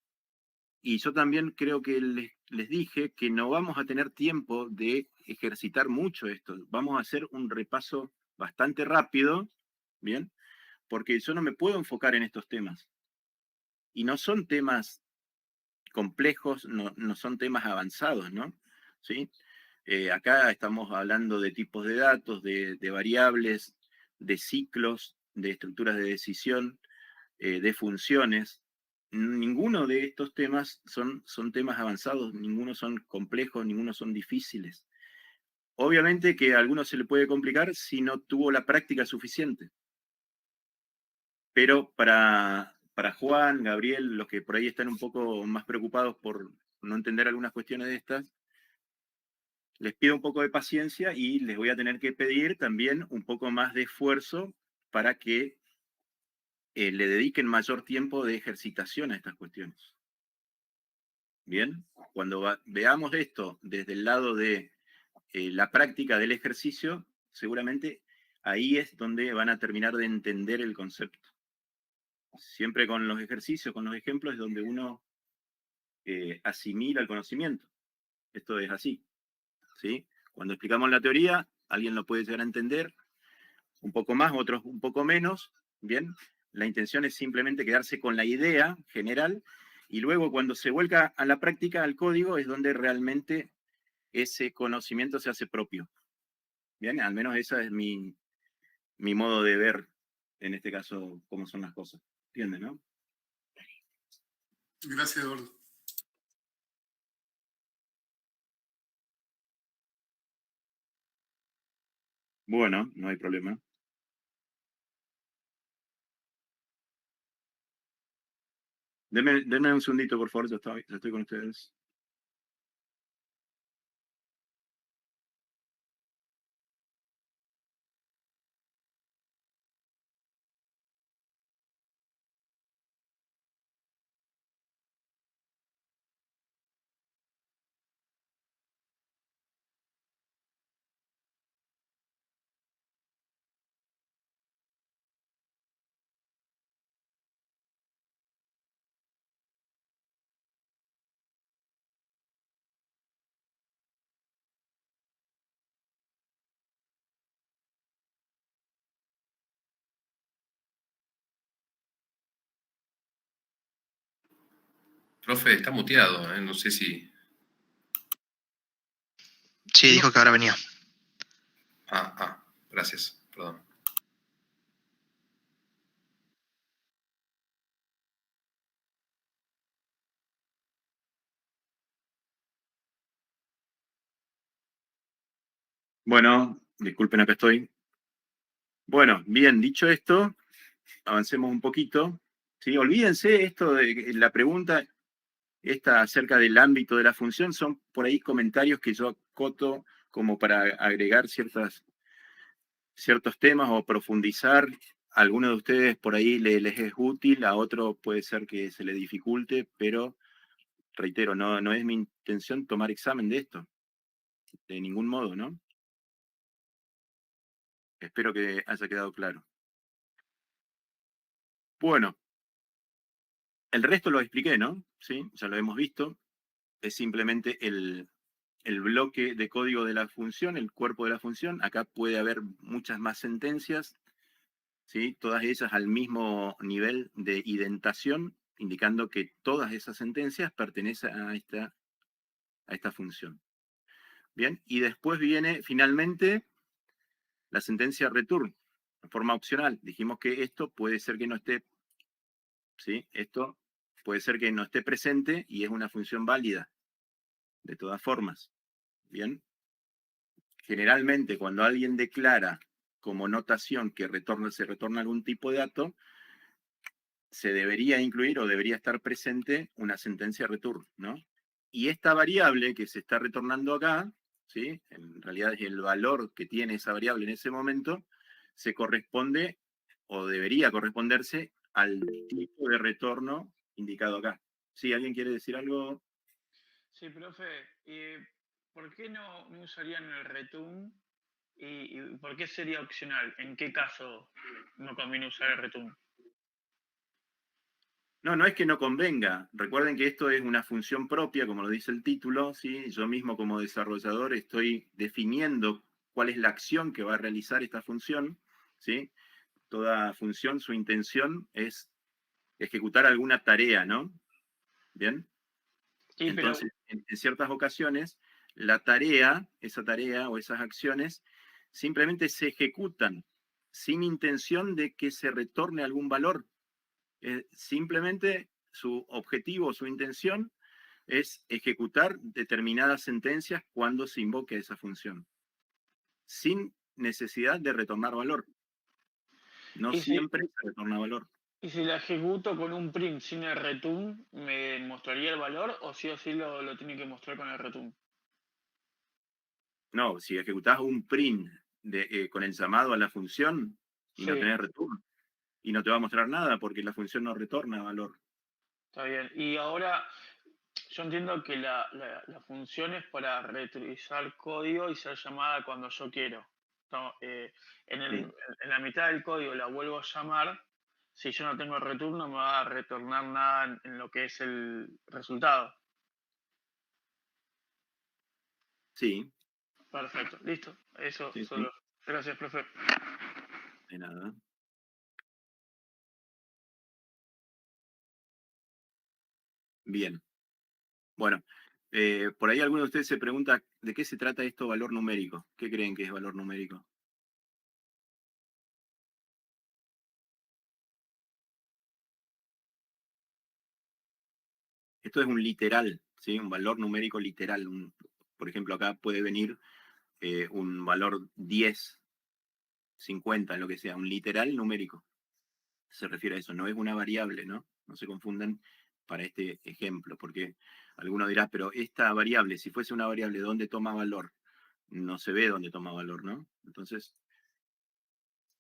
y yo también creo que les dije que no vamos a tener tiempo de ejercitar mucho esto, vamos a hacer un repaso bastante rápido, ¿bien? Porque yo no me puedo enfocar en estos temas, y no son temas complejos, no son temas avanzados, ¿no? ¿Sí? Acá estamos hablando de tipos de datos, de variables, de ciclos, de estructuras de decisión, de funciones. Ninguno de estos temas son temas avanzados, ninguno son complejos, ninguno son difíciles. Obviamente que a algunos se le puede complicar si no tuvo la práctica suficiente. Pero para Juan, Gabriel, los que por ahí están un poco más preocupados por no entender algunas cuestiones de estas, les pido un poco de paciencia y les voy a tener que pedir también un poco más de esfuerzo para que le dediquen mayor tiempo de ejercitación a estas cuestiones. Bien, cuando veamos esto desde el lado de la práctica del ejercicio, seguramente ahí es donde van a terminar de entender el concepto. Siempre con los ejercicios, con los ejemplos, es donde uno asimila el conocimiento. Esto es así, ¿sí? Cuando explicamos la teoría, alguien lo puede llegar a entender un poco más, otros un poco menos, ¿bien? La intención es simplemente quedarse con la idea general y luego cuando se vuelca a la práctica, al código, es donde realmente ese conocimiento se hace propio. ¿Bien? Al menos ese es mi modo de ver, en este caso, cómo son las cosas. ¿Entienden, no? Gracias, Eduardo. Bueno, no hay problema. Denme un segundito, por favor, ya estoy con ustedes. Profe, está muteado, no sé si... Sí, dijo que ahora venía. Gracias, perdón. Bueno, disculpen, acá estoy. Bueno, bien, dicho esto, avancemos un poquito. ¿Sí? Olvídense esto de la pregunta esta acerca del ámbito de la función, son por ahí comentarios que yo acoto como para agregar ciertos temas o profundizar. A algunos de ustedes por ahí les es útil, a otros puede ser que se les dificulte, pero reitero, no es mi intención tomar examen de esto, de ningún modo, ¿no? Espero que haya quedado claro. Bueno, el resto lo expliqué, ¿no? Sí, ya lo hemos visto. Es simplemente el bloque de código de la función, el cuerpo de la función. Acá puede haber muchas más sentencias, ¿sí? Todas ellas al mismo nivel de identación, indicando que todas esas sentencias pertenecen a esta función. Bien, y después viene finalmente la sentencia return, de forma opcional. Dijimos que esto puede ser que no esté, ¿sí? Esto puede ser que no esté presente y es una función válida, de todas formas. Bien. Generalmente, cuando alguien declara como notación que se retorna algún tipo de dato, se debería incluir o debería estar presente una sentencia return, ¿no? Y esta variable que se está retornando acá, ¿sí? En realidad es el valor que tiene esa variable en ese momento, se corresponde o debería corresponderse al tipo de retorno indicado acá. ¿Sí? ¿Alguien quiere decir algo? Sí, profe, ¿por qué no usarían el return? ¿Y por qué sería opcional? ¿En qué caso no conviene usar el return? No, no es que no convenga. Recuerden que esto es una función propia, como lo dice el título, ¿sí? Yo mismo como desarrollador estoy definiendo cuál es la acción que va a realizar esta función, ¿sí? Toda función, su intención es ejecutar alguna tarea, ¿no? ¿Bien? Sí, Entonces, en ciertas ocasiones, la tarea, esa tarea o esas acciones, simplemente se ejecutan sin intención de que se retorne algún valor. Simplemente su objetivo, su intención es ejecutar determinadas sentencias cuando se invoque esa función, sin necesidad de retornar valor. No ¿Y si, siempre se retorna valor. y si la ejecuto con un print sin el return, me mostraría el valor o sí lo tiene que mostrar con el return? No, si ejecutás un print con el llamado a la función y no Sí, tenés return, y no te va a mostrar nada porque la función no retorna valor. está bien. Y ahora yo entiendo que la función es para reutilizar código y ser llamada cuando yo quiero. No, en la mitad del código la vuelvo a llamar. Si yo no tengo el return, no me va a retornar nada en lo que es el resultado. Sí. Perfecto, listo. Eso Sí, solo. sí. Gracias, profe. De nada. Bien. Bueno, por ahí alguno de ustedes se pregunta de qué se trata esto valor numérico. ¿Qué creen que es valor numérico? Esto es un literal, ¿sí? Un valor numérico literal. Por ejemplo, acá puede venir un valor 10, 50, lo que sea, un literal numérico. Se refiere a eso, no es una variable, ¿no? No se confundan para este ejemplo, porque alguno dirá, pero esta variable, si fuese una variable, ¿dónde toma valor? No se ve dónde toma valor, ¿no? Entonces,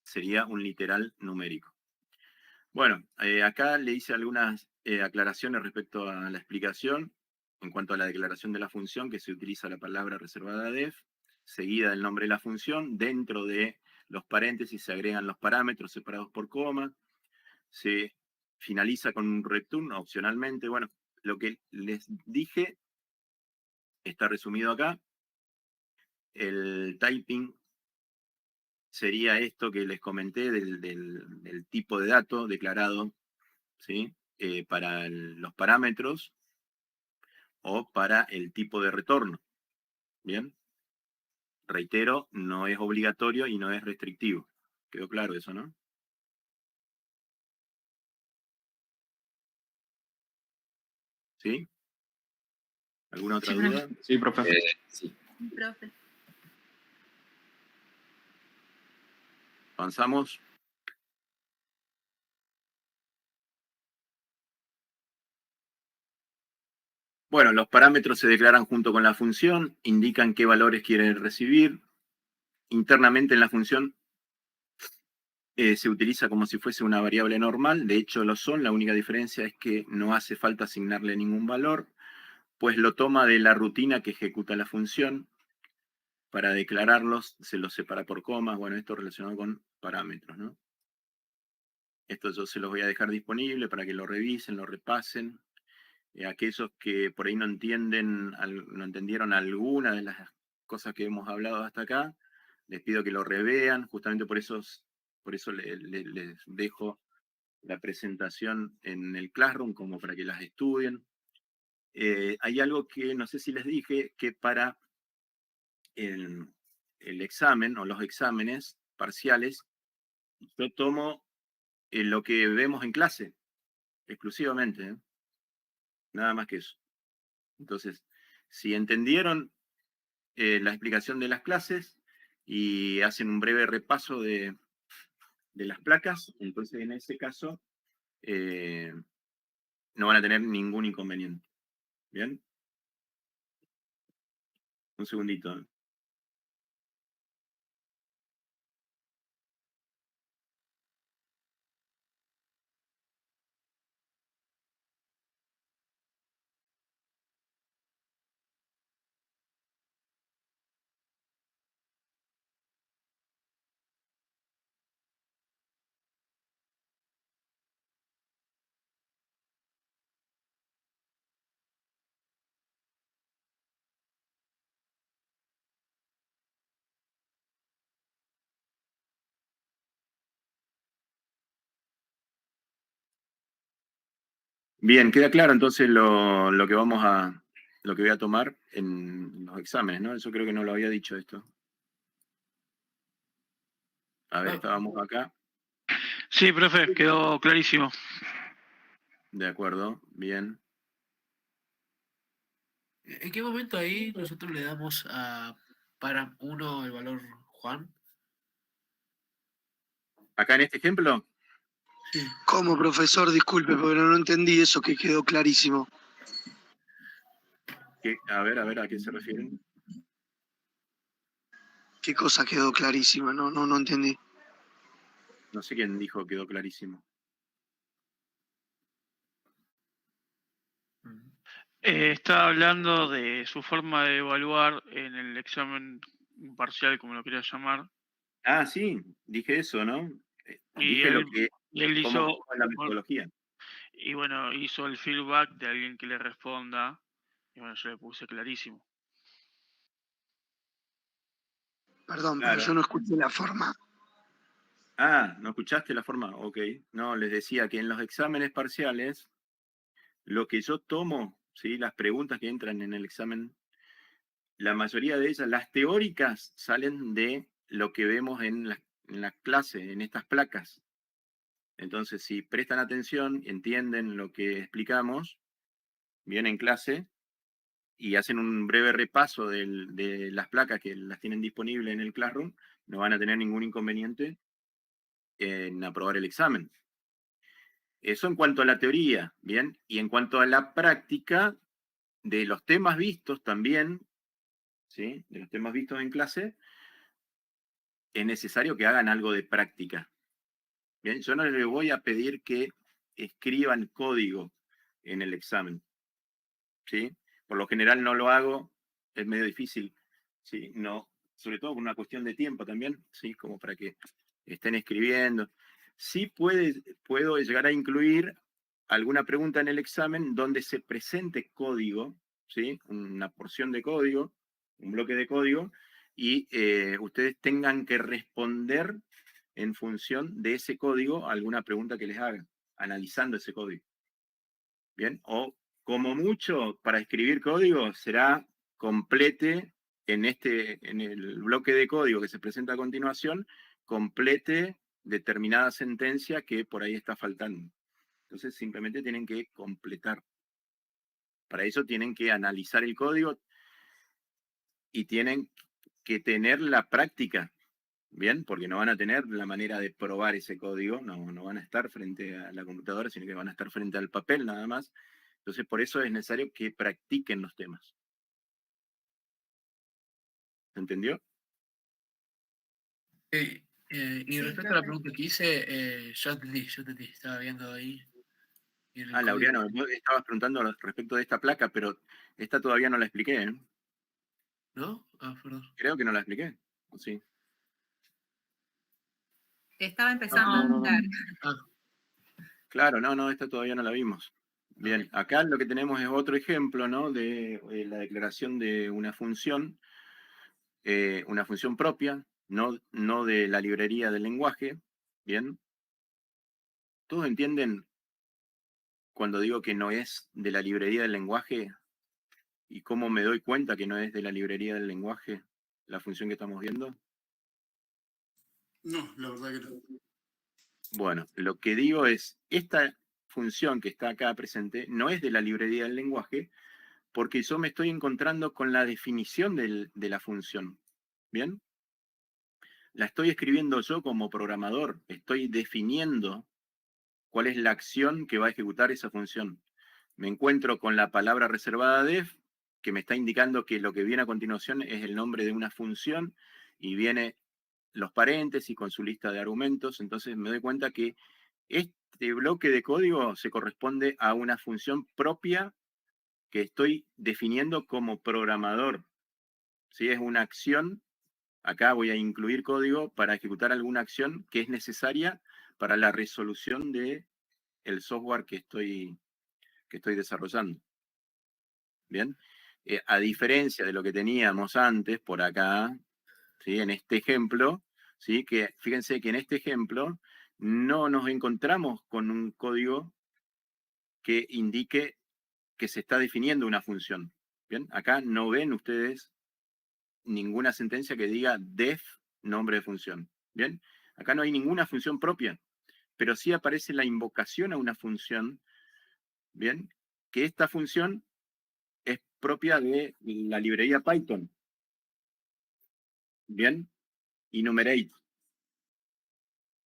sería un literal numérico. Bueno, acá le hice algunas aclaraciones respecto a la explicación. En cuanto a la declaración de la función, que se utiliza la palabra reservada def, seguida del nombre de la función, dentro de los paréntesis se agregan los parámetros separados por coma, se finaliza con un return opcionalmente. Bueno, lo que les dije está resumido acá. El typing sería esto que les comenté del tipo de dato declarado, ¿sí? Para los parámetros o para el tipo de retorno. ¿Bien? Reitero, no es obligatorio y no es restrictivo. ¿Quedó claro eso, no? ¿Sí? ¿Alguna otra duda? Sí, profe. Sí. Profe. ¿Avanzamos? Bueno, los parámetros se declaran junto con la función, indican qué valores quieren recibir. Internamente en la función se utiliza como si fuese una variable normal, de hecho lo son, la única diferencia es que no hace falta asignarle ningún valor, pues lo toma de la rutina que ejecuta la función. Para declararlos se los separa por comas, bueno, esto relacionado con parámetros, ¿no? Esto yo se los voy a dejar disponible para que lo revisen, lo repasen. Aquellos que por ahí no entendieron alguna de las cosas que hemos hablado hasta acá, les pido que lo revean, justamente por eso les dejo la presentación en el Classroom como para que las estudien. Hay algo que no sé si les dije, que para el examen o los exámenes parciales, yo tomo lo que vemos en clase, exclusivamente, ¿eh? Nada más que eso. Entonces, si entendieron la explicación de las clases, y hacen un breve repaso de las placas, entonces en ese caso no van a tener ningún inconveniente. ¿Bien? Un segundito. Bien, queda claro entonces lo que vamos a, lo que voy a tomar en los exámenes, ¿no? Eso creo que no lo había dicho esto. A ver, estábamos acá. Sí, profe, quedó clarísimo. De acuerdo, bien. ¿En qué momento ahí nosotros le damos a para 1 el valor Juan? Acá en este ejemplo. ¿Cómo, profesor? Disculpe, porque no entendí eso que quedó clarísimo. A ver, ¿a qué se refieren? ¿Qué cosa quedó clarísima? No entendí. No sé quién dijo quedó clarísimo. Está hablando de su forma de evaluar en el examen parcial, como lo quería llamar. Ah, sí, dije eso, ¿no? Y Dije él, lo que, y él cómo hizo, es la metodología. y bueno, hizo el feedback de alguien que le responda. Y bueno, yo le puse clarísimo. Perdón, Claro. pero yo no escuché la forma. Ah, ¿no escuchaste la forma? Ok. No, les decía que en los exámenes parciales, lo que yo tomo, ¿sí? Las preguntas que entran en el examen, la mayoría de ellas, las teóricas, salen de lo que vemos en la clase, en estas placas. Entonces, si prestan atención, entienden lo que explicamos, bien en clase, y hacen un breve repaso de las placas que las tienen disponibles en el Classroom, no van a tener ningún inconveniente en aprobar el examen. Eso en cuanto a la teoría, ¿bien? Y en cuanto a la práctica, de los temas vistos también, ¿sí? De los temas vistos en clase, es necesario que hagan algo de práctica. Bien, yo no les voy a pedir que escriban código en el examen, ¿sí? Por lo general no lo hago, es medio difícil, ¿sí? No, sobre todo por una cuestión de tiempo también, ¿sí? Como para que estén escribiendo. Sí puedo llegar a incluir alguna pregunta en el examen donde se presente código, ¿sí? Una porción de código, un bloque de código, y ustedes tengan que responder en función de ese código a alguna pregunta que les hagan, analizando ese código. Bien, o como mucho para escribir código será complete en el bloque de código que se presenta a continuación, complete determinada sentencia que por ahí está faltando. Entonces simplemente tienen que completar. Para eso tienen que analizar el código y tienen que tener la práctica, ¿bien? Porque no van a tener la manera de probar ese código, no van a estar frente a la computadora, sino que van a estar frente al papel nada más. Entonces por eso es necesario que practiquen los temas. ¿Se entendió? Y respecto a la pregunta que hice, yo entendí, estaba viendo ahí. Laureano, vos estabas preguntando respecto de esta placa, pero esta todavía no la expliqué, ¿eh? ¿No? Ah, perdón. Creo que no la expliqué, ¿o sí? Estaba empezando a explicar. Claro, no, esta todavía no la vimos. Bien, acá lo que tenemos es otro ejemplo, ¿no? De la declaración de una función propia, no de la librería del lenguaje, ¿bien? ¿Todos entienden cuando digo que no es de la librería del lenguaje y cómo me doy cuenta que no es de la librería del lenguaje la función que estamos viendo? No, la verdad que no. Bueno, lo que digo es, esta función que está acá presente no es de la librería del lenguaje porque yo me estoy encontrando con la definición de la función. ¿Bien? la estoy escribiendo yo como programador. Estoy definiendo cuál es la acción que va a ejecutar esa función. Me encuentro con la palabra reservada def, que me está indicando que lo que viene a continuación es el nombre de una función, y viene los paréntesis con su lista de argumentos. Entonces me doy cuenta que este bloque de código se corresponde a una función propia que estoy definiendo como programador. Si es una acción, acá voy a incluir código para ejecutar alguna acción que es necesaria para la resolución del software que estoy desarrollando. Bien, a diferencia de lo que teníamos antes por acá, ¿sí? En este ejemplo, ¿sí? Que fíjense que en este ejemplo no nos encontramos con un código que indique que se está definiendo una función. Bien, acá no ven ustedes ninguna sentencia que diga def nombre de función. Bien, acá no hay ninguna función propia, pero sí aparece la invocación a una función, bien, que esta función es propia de la librería Python. Bien, enumerate.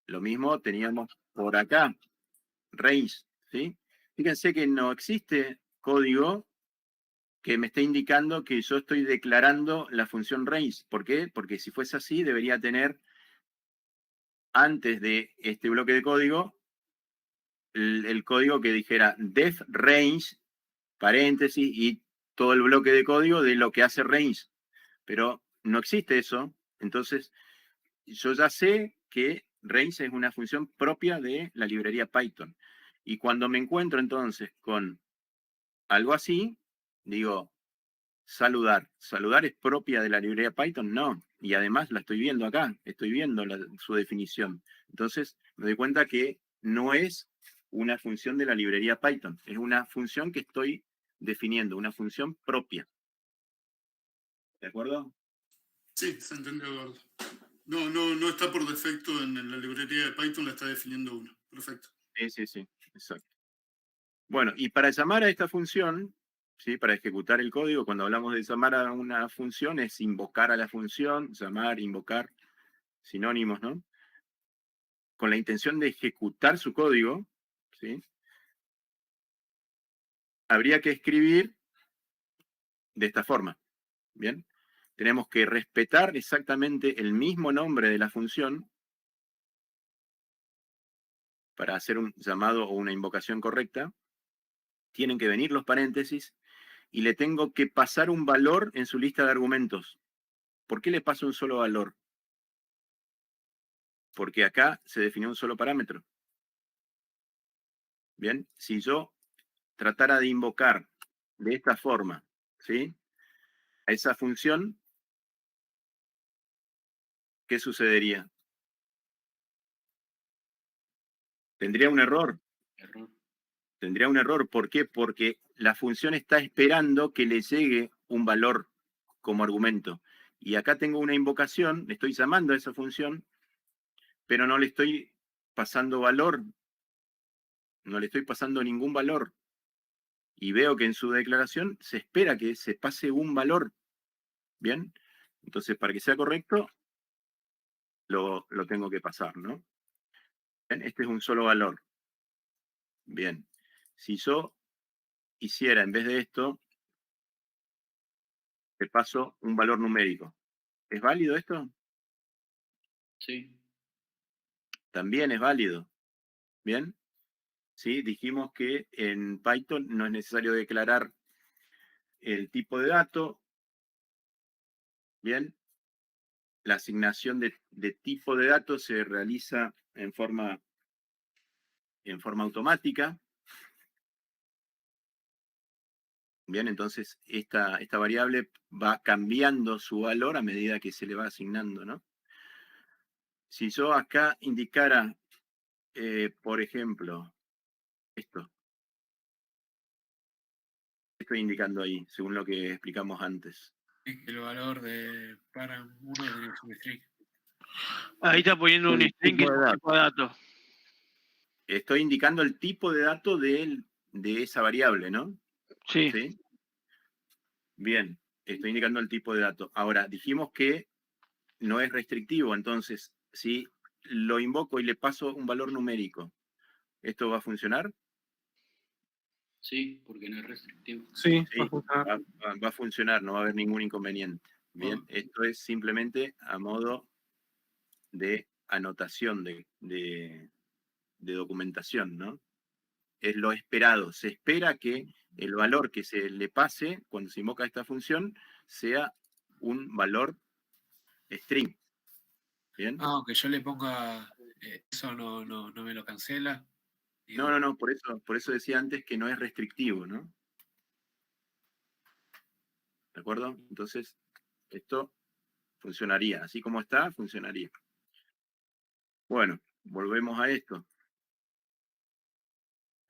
Lo mismo teníamos por acá, range, ¿sí? Fíjense que no existe código que me esté indicando que yo estoy declarando la función range. ¿Por qué? Porque si fuese así, debería tener, antes de este bloque de código, el código que dijera def range, paréntesis, y todo el bloque de código de lo que hace range. Pero no existe eso. Entonces, yo ya sé que range es una función propia de la librería Python. Y cuando me encuentro entonces con algo así, digo, saludar. ¿Saludar es propia de la librería Python? No. Y además la estoy viendo acá, estoy viendo su definición. Entonces me doy cuenta que no es una función de la librería Python, es una función que estoy definiendo, una función propia. ¿De acuerdo? Sí, se entendió, Eduardo. No está por defecto en la librería de Python, la está definiendo uno. Perfecto. Sí, exacto. Bueno, y para llamar a esta función, ¿sí? Para ejecutar el código, cuando hablamos de llamar a una función, es invocar a la función, llamar, invocar, sinónimos, ¿no? Con la intención de ejecutar su código, ¿sí? Habría que escribir de esta forma, ¿bien? Tenemos que respetar exactamente el mismo nombre de la función para hacer un llamado o una invocación correcta. Tienen que venir los paréntesis y le tengo que pasar un valor en su lista de argumentos. ¿Por qué le paso un solo valor? Porque acá se definió un solo parámetro. Bien, si yo tratara de invocar de esta forma, ¿sí? A esa función, ¿qué sucedería? Tendría un error. Tendría un error. ¿Por qué? Porque la función está esperando que le llegue un valor como argumento. Y acá tengo una invocación, le estoy llamando a esa función, pero no le estoy pasando valor. No le estoy pasando ningún valor. Y veo que en su declaración se espera que se pase un valor. ¿Bien? Entonces, para que sea correcto, lo tengo que pasar, ¿no? ¿Bien? Este es un solo valor. Bien. Si yo hiciera, en vez de esto, te paso un valor numérico. ¿Es válido esto? Sí. También es válido. ¿Bien? ¿Sí? Dijimos que en Python no es necesario declarar el tipo de dato. ¿Bien? La asignación de tipo de datos se realiza en forma automática. Bien, entonces esta variable va cambiando su valor a medida que se le va asignando, ¿no? Si yo acá indicara, por ejemplo, esto. ¿Qué estoy indicando ahí, según lo que explicamos antes? El valor de param 1 de un string. Ahí está poniendo un string que es un tipo de dato. Estoy indicando el tipo de dato de esa variable, ¿no? Sí. Bien, estoy indicando el tipo de dato. Ahora, dijimos que no es restrictivo. Entonces, si lo invoco y le paso un valor numérico, ¿esto va a funcionar? Sí, porque no es restrictivo. Sí, va a funcionar, no va a haber ningún inconveniente. Bien, esto es simplemente a modo de anotación, de documentación, ¿no? Es lo esperado. Se espera que el valor que se le pase cuando se invoca esta función sea un valor string. ¿Bien? Aunque yo le ponga eso no me lo cancela. No, por eso decía antes que no es restrictivo, ¿no? ¿De acuerdo? Entonces, esto funcionaría. Así como está, funcionaría. Bueno, volvemos a esto.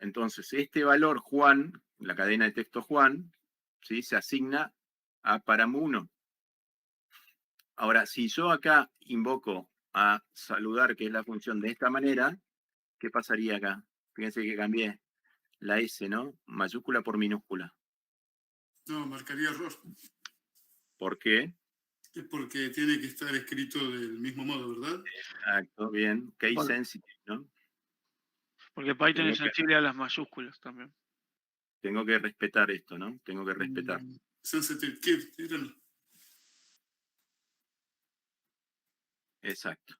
Entonces, este valor Juan, la cadena de texto Juan, ¿sí?, se asigna a param1. Ahora, si yo acá invoco a saludar, que es la función de esta manera, ¿qué pasaría acá? Fíjense que cambié la S, ¿no? Mayúscula por minúscula. No, marcaría error. ¿Por qué? Es porque tiene que estar escrito del mismo modo, ¿verdad? Exacto, bien. Case sensitive, ¿no? Porque Python es sensible a las mayúsculas también. Tengo que respetar esto, ¿no? Tengo que respetar. Sensitive kid, díganlo. Exacto.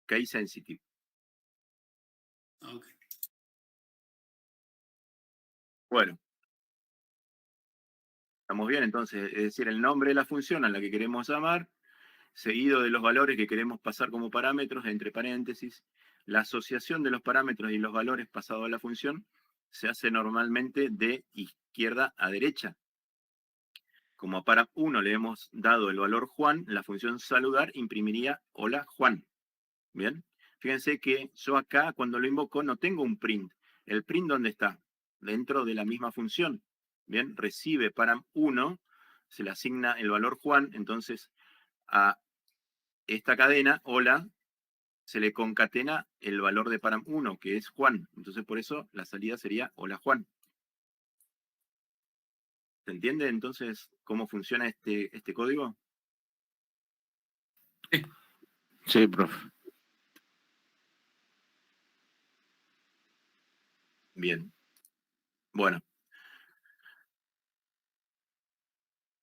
Case sensitive. Ok. Bueno. ¿Estamos bien? Entonces, es decir, el nombre de la función a la que queremos llamar, seguido de los valores que queremos pasar como parámetros, entre paréntesis. La asociación de los parámetros y los valores pasados a la función se hace normalmente de izquierda a derecha. Como para 1 le hemos dado el valor Juan, la función saludar imprimiría hola Juan. ¿Bien? Fíjense que yo acá, cuando lo invoco, no tengo un print. ¿El print dónde está? Dentro de la misma función. Bien, recibe param1, se le asigna el valor Juan, entonces a esta cadena, hola, se le concatena el valor de param1, que es Juan. Entonces por eso la salida sería hola Juan. ¿Se entiende entonces cómo funciona este código? Sí, profe. Bien. Bueno.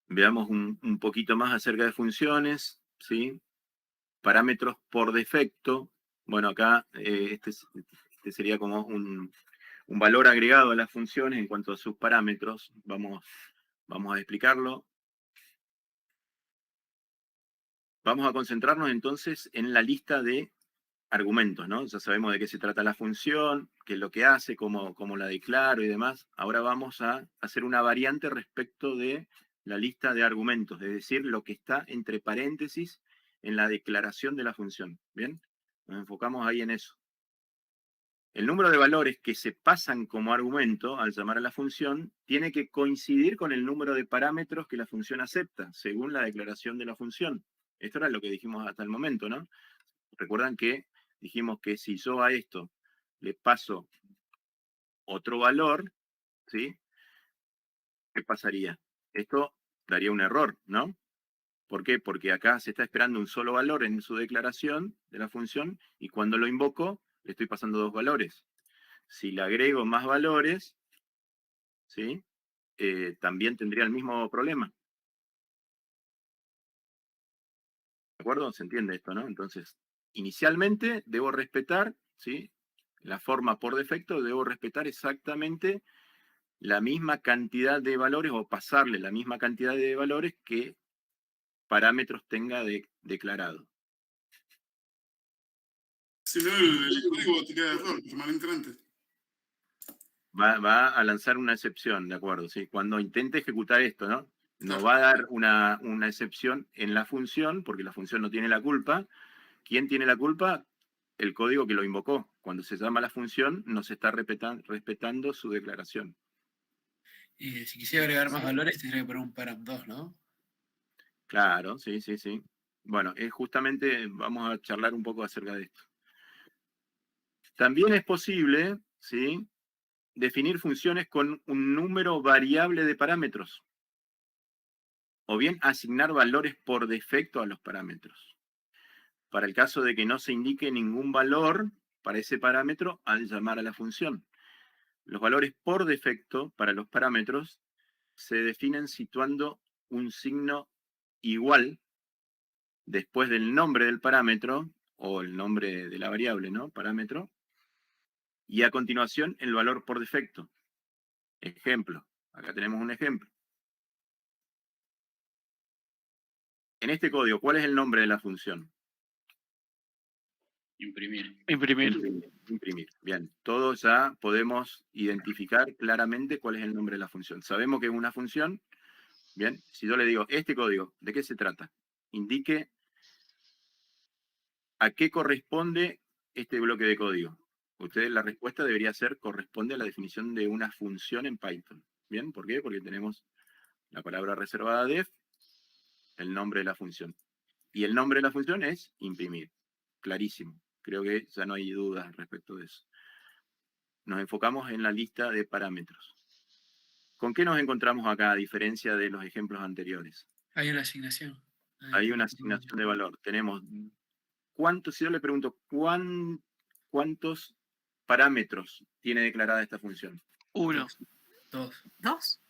Veamos un poquito más acerca de funciones, ¿sí? Parámetros por defecto. Bueno, acá este sería como un valor agregado a las funciones en cuanto a sus parámetros. Vamos a explicarlo. Vamos a concentrarnos entonces en la lista de argumentos, ¿no? Ya sabemos de qué se trata la función, qué es lo que hace, cómo la declaro y demás. Ahora vamos a hacer una variante respecto de la lista de argumentos, es decir, lo que está entre paréntesis en la declaración de la función. ¿Bien? Nos enfocamos ahí en eso. El número de valores que se pasan como argumento al llamar a la función tiene que coincidir con el número de parámetros que la función acepta, según la declaración de la función. Esto era lo que dijimos hasta el momento, ¿no? Recuerdan que dijimos que si yo a esto le paso otro valor, ¿sí? ¿Qué pasaría? Esto daría un error, ¿no? ¿Por qué? Porque acá se está esperando un solo valor en su declaración de la función y cuando lo invoco le estoy pasando 2 valores. Si le agrego más valores, ¿sí? También tendría el mismo problema. ¿De acuerdo? ¿Se entiende esto, no? Entonces, inicialmente debo respetar, ¿sí? La forma por defecto, debo respetar exactamente la misma cantidad de valores o pasarle la misma cantidad de valores que parámetros tenga declarado. Si no, el código tira error permanentemente. Va a lanzar una excepción, ¿de acuerdo? ¿Sí? Cuando intente ejecutar esto, ¿no? No va a dar una excepción en la función, porque la función no tiene la culpa. ¿Quién tiene la culpa? El código que lo invocó. Cuando se llama la función, no se está respetando su declaración. Si quisiera agregar más valores, tendría que poner un param2, ¿no? Claro, sí. Bueno, justamente vamos a charlar un poco acerca de esto. También es posible, ¿sí?, definir funciones con un número variable de parámetros. O bien asignar valores por defecto a los parámetros. para el caso de que no se indique ningún valor para ese parámetro al llamar a la función. Los valores por defecto para los parámetros se definen situando un signo igual después del nombre del parámetro, o el nombre de la variable, ¿no? Parámetro, y a continuación el valor por defecto. Ejemplo, acá tenemos un ejemplo. En este código, ¿cuál es el nombre de la función? Imprimir. Imprimir. Bien, todos ya podemos identificar claramente cuál es el nombre de la función. Sabemos que es una función. Bien, si yo le digo, este código, ¿de qué se trata? Indique a qué corresponde este bloque de código. Ustedes, la respuesta debería ser, corresponde a la definición de una función en Python. ¿Bien? ¿Por qué? Porque tenemos la palabra reservada def, el nombre de la función. Y el nombre de la función es imprimir. Clarísimo. Creo que ya no hay dudas respecto de eso. Nos enfocamos en la lista de parámetros. ¿Con qué nos encontramos acá, a diferencia de los ejemplos anteriores? Hay una asignación. Hay una asignación de valor. Tenemos, ¿cuántos? Si yo le pregunto, ¿cuántos parámetros tiene declarada esta función? 1. 2. ¿Dos?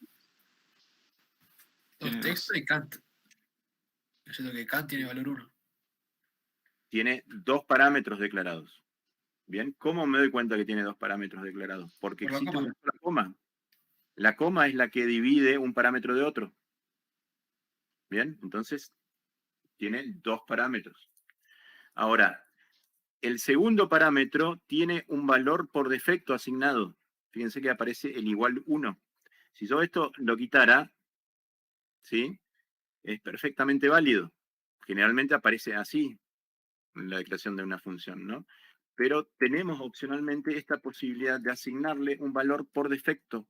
Texto y Kant. Yo sé que Kant tiene valor 1. Tiene 2 parámetros declarados. Bien, ¿cómo me doy cuenta que tiene 2 parámetros declarados? Porque Por la existe coma. una sola coma. La coma es la que divide un parámetro de otro. Bien, entonces tiene 2 parámetros. Ahora, el segundo parámetro tiene un valor por defecto asignado. Fíjense que aparece el igual 1. Si yo esto lo quitara, ¿sí? Es perfectamente válido. Generalmente aparece así en la declaración de una función, ¿no? Pero tenemos opcionalmente esta posibilidad de asignarle un valor por defecto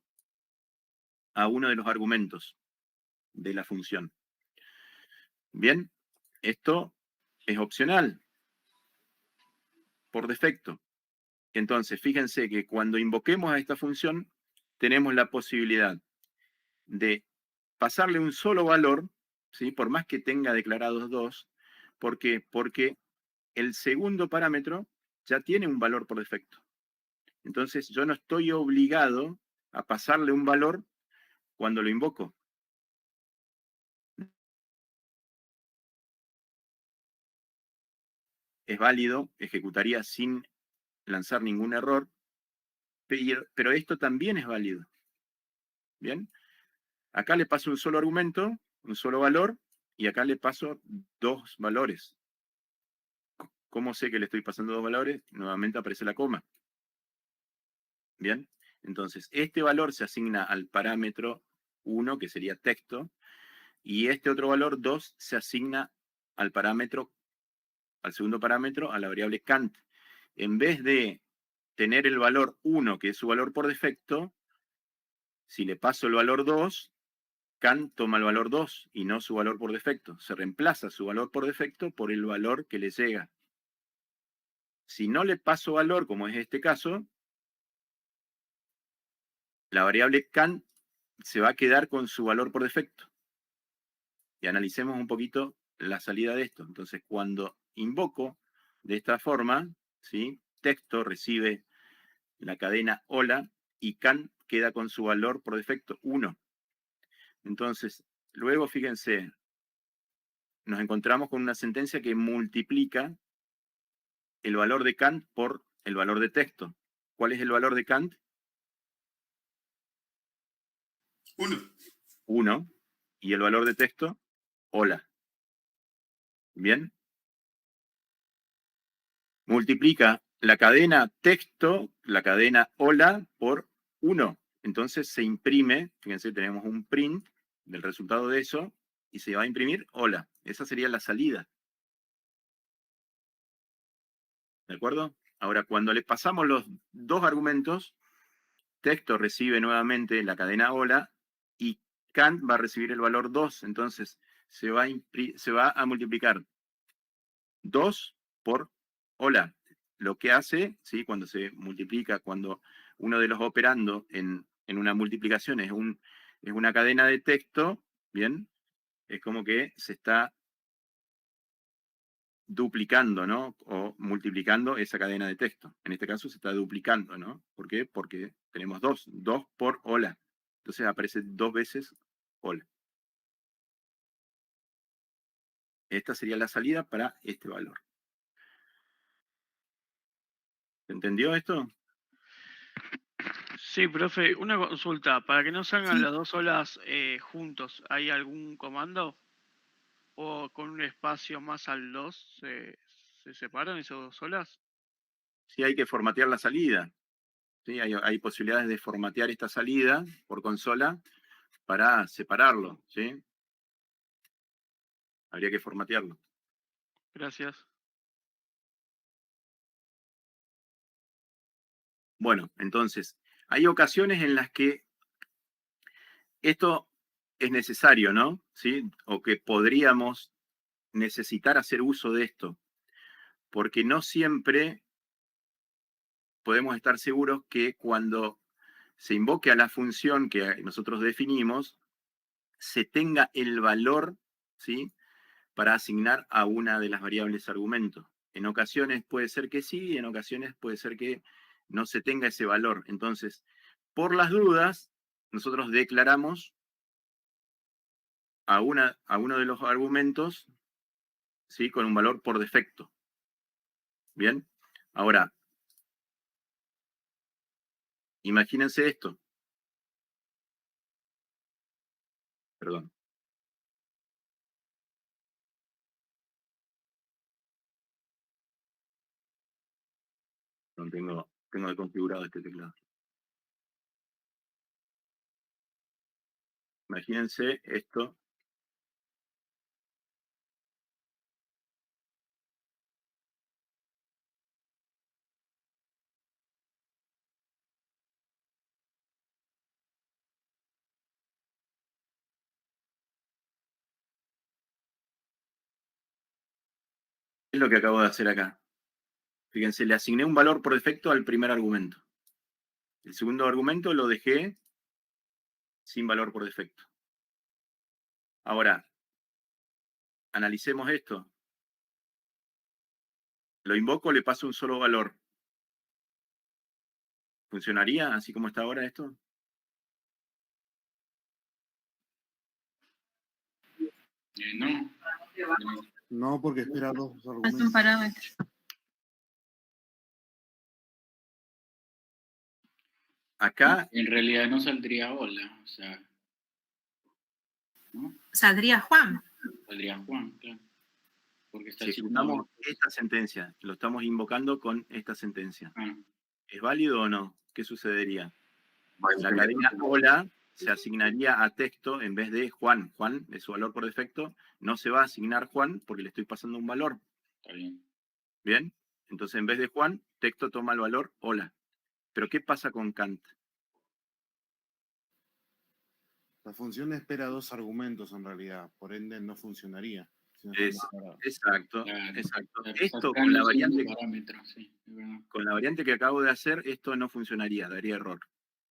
a uno de los argumentos de la función. Bien, esto es opcional, por defecto. Entonces, fíjense que cuando invoquemos a esta función, tenemos la posibilidad de pasarle un solo valor, ¿sí? Por más que tenga declarados 2. ¿Por qué? Porque el segundo parámetro ya tiene un valor por defecto. Entonces, yo no estoy obligado a pasarle un valor cuando lo invoco. Es válido, ejecutaría sin lanzar ningún error, pero esto también es válido. ¿Bien? Acá le paso un solo argumento, un solo valor, y acá le paso 2 valores. ¿Cómo sé que le estoy pasando 2 valores? Nuevamente aparece la coma. ¿Bien? Entonces, este valor se asigna al parámetro 1, que sería texto, y este otro valor 2 se asigna al parámetro, al segundo parámetro, a la variable Kant. En vez de tener el valor 1, que es su valor por defecto, si le paso el valor 2, Kant toma el valor 2 y no su valor por defecto. Se reemplaza su valor por defecto por el valor que le llega. Si no le paso valor, como es este caso, la variable Kant se va a quedar con su valor por defecto. Y analicemos un poquito la salida de esto. Entonces, cuando invoco de esta forma, ¿sí? Texto recibe la cadena hola y Kant queda con su valor por defecto 1. Entonces, luego fíjense, nos encontramos con una sentencia que multiplica el valor de Kant por el valor de texto. ¿Cuál es el valor de Kant? 1. 1. ¿Y el valor de texto? Hola. ¿Bien? Multiplica la cadena texto, la cadena hola, por 1. Entonces se imprime, fíjense, tenemos un print del resultado de eso, y se va a imprimir hola. Esa sería la salida. ¿De acuerdo? Ahora, cuando le pasamos los 2 argumentos, texto recibe nuevamente la cadena hola, y Kant va a recibir el valor 2. Entonces, se va a multiplicar 2 por hola. Lo que hace, ¿sí? Cuando se multiplica, cuando uno de los operandos en una multiplicación es una cadena de texto, ¿bien? Es como que se está duplicando, ¿no? O multiplicando esa cadena de texto. En este caso se está duplicando, ¿no? ¿Por qué? Porque tenemos dos por hola. Entonces aparece 2 veces hola. Esta sería la salida para este valor. ¿Se entendió esto? Sí, profe, una consulta. Para que no salgan Sí. las dos olas juntos, ¿hay algún comando? ¿O con un espacio más al 2 se separan esas dos olas? Sí, hay que formatear la salida. ¿Sí? Hay posibilidades de formatear esta salida por consola para separarlo, ¿sí? Habría que formatearlo. Gracias. Bueno, entonces, hay ocasiones en las que esto es necesario, ¿no? ¿Sí? O que podríamos necesitar hacer uso de esto, porque no siempre podemos estar seguros que cuando se invoque a la función que nosotros definimos, se tenga el valor, ¿sí?, para asignar a una de las variables argumento. En ocasiones puede ser que sí, en ocasiones puede ser que no se tenga ese valor. Entonces, por las dudas, nosotros declaramos a uno de los argumentos, ¿sí?, con un valor por defecto. Bien, ahora, imagínense esto. Perdón. No tengo desconfigurado este teclado. Imagínense esto. Es lo que acabo de hacer acá. Fíjense, le asigné un valor por defecto al primer argumento. El segundo argumento lo dejé sin valor por defecto. Ahora, analicemos esto. Lo invoco, le paso un solo valor. ¿Funcionaría así como está ahora esto? No. No, porque espera 2 Falta un argumentos. parámetro. Acá, En realidad no saldría hola, o sea, ¿no? Saldría Juan. Saldría Juan, claro. Porque está si ejecutamos esta sentencia, lo estamos invocando con esta sentencia. ¿Es válido o no? ¿Qué sucedería? La cadena hola se asignaría a texto en vez de Juan. Juan es su valor por defecto. No se va a asignar Juan porque le estoy pasando un valor. Está bien. ¿Bien? Entonces, en vez de Juan, texto toma el valor hola. Pero, ¿qué pasa con Kant? La función espera 2 argumentos en realidad, por ende no funcionaría. Si no Exacto, Claro. exacto. Está Esto sacando con la el segundo variante, parámetro, sí, es verdad. con la variante que acabo de hacer, esto no funcionaría, daría error.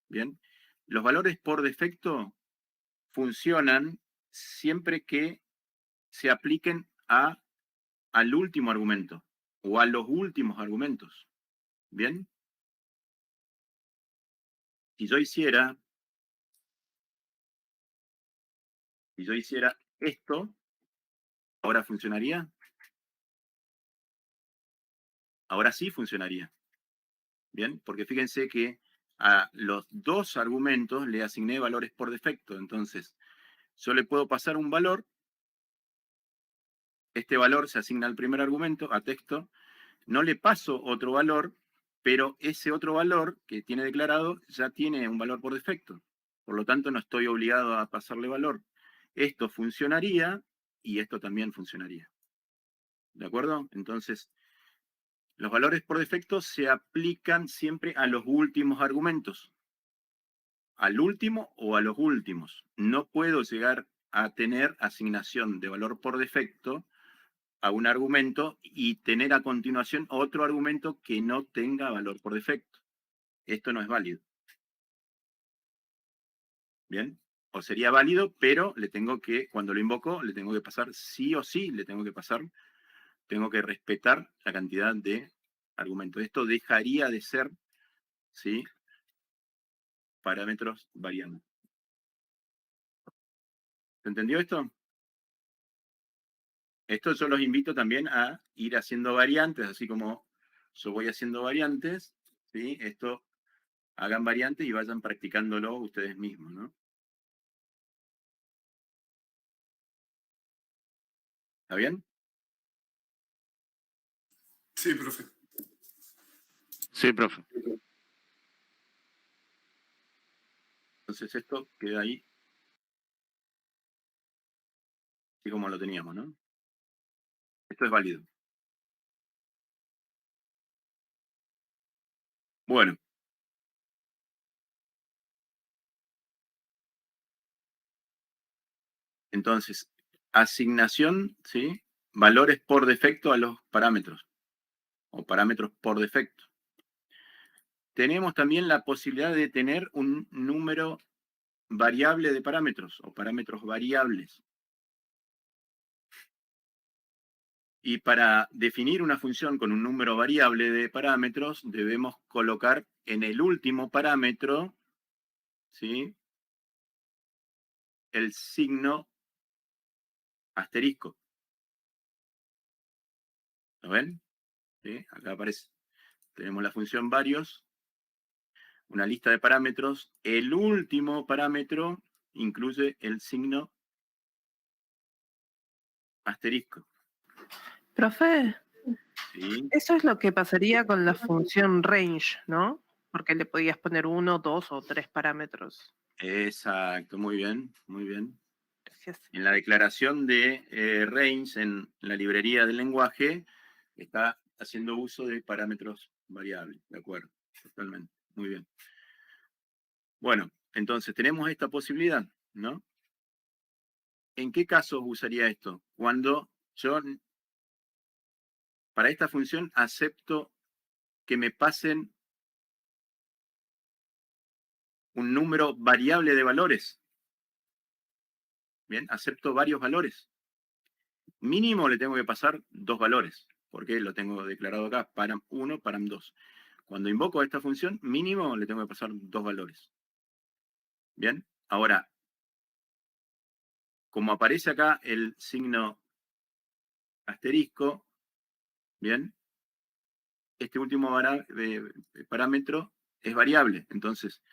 ¿Bien? Los valores por defecto funcionan siempre que se apliquen al último argumento o a los últimos argumentos. ¿Bien? Si yo hiciera esto, ¿ahora funcionaría? Ahora sí funcionaría. ¿Bien? Porque fíjense que a los 2 argumentos le asigné valores por defecto. Entonces, yo le puedo pasar un valor. Este valor se asigna al primer argumento, a texto. No le paso otro valor, pero ese otro valor que tiene declarado ya tiene un valor por defecto. Por lo tanto, no estoy obligado a pasarle valor. Esto funcionaría y esto también funcionaría. ¿De acuerdo? Entonces, los valores por defecto se aplican siempre a los últimos argumentos. Al último o a los últimos. No puedo llegar a tener asignación de valor por defecto a un argumento y tener a continuación otro argumento que no tenga valor por defecto. Esto no es válido. ¿Bien? O sería válido, pero le tengo que, cuando lo invoco, le tengo que pasar sí o sí, le tengo que pasar tengo que respetar la cantidad de argumentos. Esto dejaría de ser, ¿sí?, parámetros variables. ¿Se entendió esto? Esto yo los invito también a ir haciendo variantes, así como yo voy haciendo variantes, ¿sí? Esto, hagan variantes y vayan practicándolo ustedes mismos, ¿no? ¿Está bien? Sí, profe. Sí, profe. Entonces esto queda ahí, así como lo teníamos, ¿no? Esto es válido. Bueno. Entonces, asignación, ¿sí?, valores por defecto a los parámetros, o parámetros por defecto. Tenemos también la posibilidad de tener un número variable de parámetros, o parámetros variables. Y para definir una función con un número variable de parámetros, debemos colocar en el último parámetro, ¿sí?, el signo asterisco. ¿Lo ven? ¿Sí? Acá aparece. Tenemos la función varios, una lista de parámetros. El último parámetro incluye el signo asterisco. Profe, ¿Sí? eso es lo que pasaría con la función range, ¿no? Porque le podías poner 1, 2 o 3 parámetros. Exacto, muy bien, muy bien. Gracias. En la declaración de range en la librería del lenguaje está haciendo uso de parámetros variables, de acuerdo, totalmente, muy bien. Bueno, entonces tenemos esta posibilidad, ¿no? ¿En qué casos usaría esto? Cuando yo, para esta función, acepto que me pasen un número variable de valores. Bien, acepto varios valores. Mínimo le tengo que pasar 2 valores, porque lo tengo declarado acá, param1, param2. Cuando invoco esta función, mínimo le tengo que pasar 2 valores. Bien, ahora, como aparece acá el signo asterisco, bien, este último parámetro es variable, entonces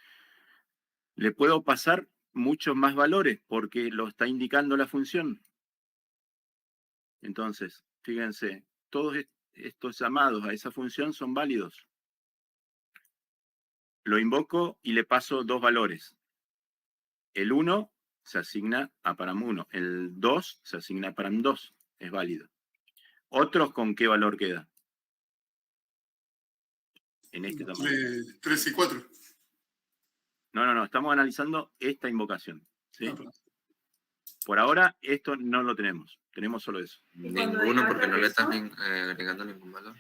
le puedo pasar muchos más valores porque lo está indicando la función. Entonces, fíjense, todos estos llamados a esa función son válidos. Lo invoco y le paso 2 valores. El 1 se asigna a param1, el 2 se asigna a param2, es válido. ¿Otros con qué valor queda? En este tamaño. 3 y 4. No, estamos analizando esta invocación, ¿sí? Por ahora, esto no lo tenemos. Tenemos solo eso. Ninguno, porque no le estás agregando ningún valor.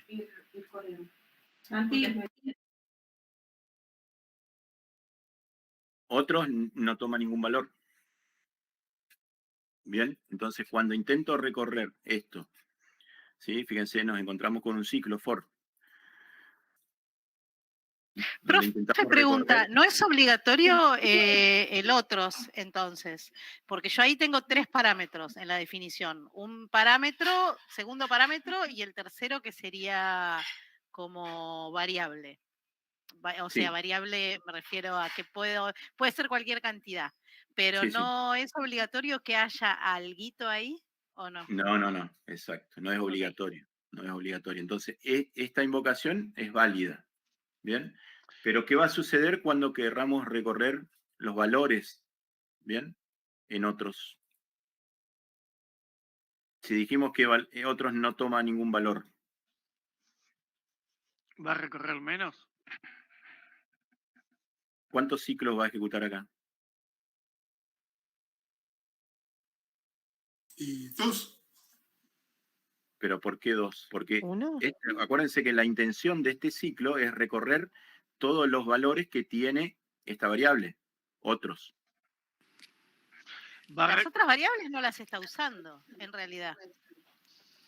Otros no toman ningún valor. Bien, entonces cuando intento recorrer esto, ¿sí? Fíjense, nos encontramos con un ciclo for. Profe, pregunta, ¿no es obligatorio el otros entonces? Porque yo ahí tengo 3 parámetros en la definición. Un parámetro, segundo parámetro y el tercero que sería como variable. O sea, Sí. variable me refiero a que puede ser cualquier cantidad. Pero Sí, sí. ¿no es obligatorio que haya alguito ahí o no? No, exacto, no es obligatorio. No es obligatorio. Entonces, esta invocación es válida. ¿Bien? Pero ¿qué va a suceder cuando querramos recorrer los valores? ¿Bien? En otros. Si dijimos que otros no toman ningún valor. ¿Va a recorrer menos? ¿Cuántos ciclos va a ejecutar acá? Y 2. ¿Pero por qué 2? Porque acuérdense que la intención de este ciclo es recorrer todos los valores que tiene esta variable. Otros. Las otras variables no las está usando, en realidad.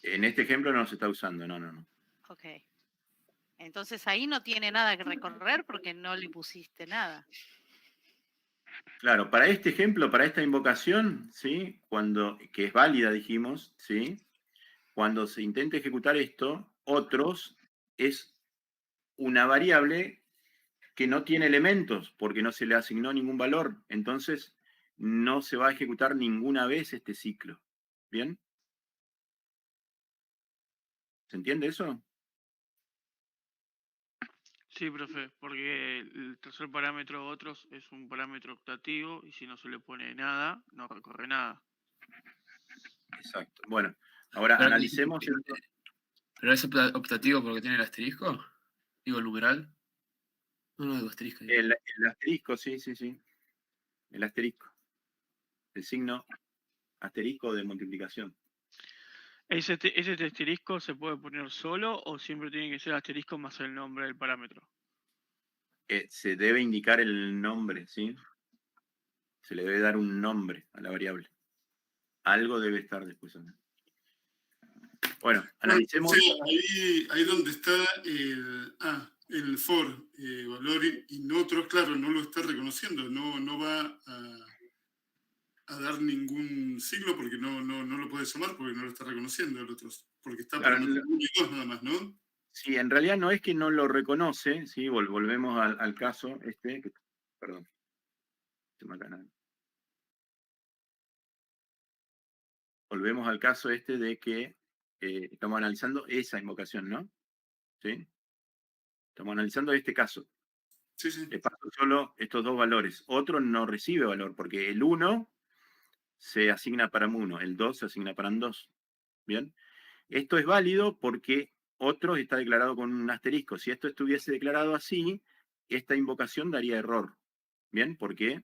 En este ejemplo no se está usando, no. Ok. Entonces ahí no tiene nada que recorrer porque no le pusiste nada. Claro, para este ejemplo, para esta invocación, ¿sí? Que es válida, dijimos, ¿sí? Cuando se intenta ejecutar esto, otros es una variable que no tiene elementos, porque no se le asignó ningún valor. Entonces, no se va a ejecutar ninguna vez este ciclo. ¿Bien? ¿Se entiende eso? Sí, profe, porque el tercer parámetro otros es un parámetro optativo y si no se le pone nada, no recorre nada. Exacto. Bueno, ahora Pero- analicemos... ¿Pero es optativo porque tiene el asterisco? Digo, el numeral. No, digo asterisco. Digo. El asterisco, sí. El asterisco. El signo asterisco de multiplicación. ¿Ese asterisco se puede poner solo o siempre tiene que ser asterisco más el nombre del parámetro? Se debe indicar el nombre, ¿sí? Se le debe dar un nombre a la variable. Algo debe estar después. Bueno, analicemos... Ahí donde está el for, valor y no otros, claro, no lo está reconociendo, no va a dar ningún signo porque no lo puede llamar porque no lo está reconociendo el otro, porque está para meter 1 y 2 nada más, ¿no? Sí, en realidad no es que no lo reconoce, ¿sí? Volvemos al caso perdón. Volvemos al caso de que estamos analizando esa invocación, ¿no? ¿Sí? Estamos analizando este caso. Sí, sí. Le paso solo estos dos valores. Otro no recibe valor, porque el 1 se asigna para 1, el 2 se asigna para 2. ¿Bien? Esto es válido porque otro está declarado con un asterisco. Si esto estuviese declarado así, esta invocación daría error. ¿Bien? Porque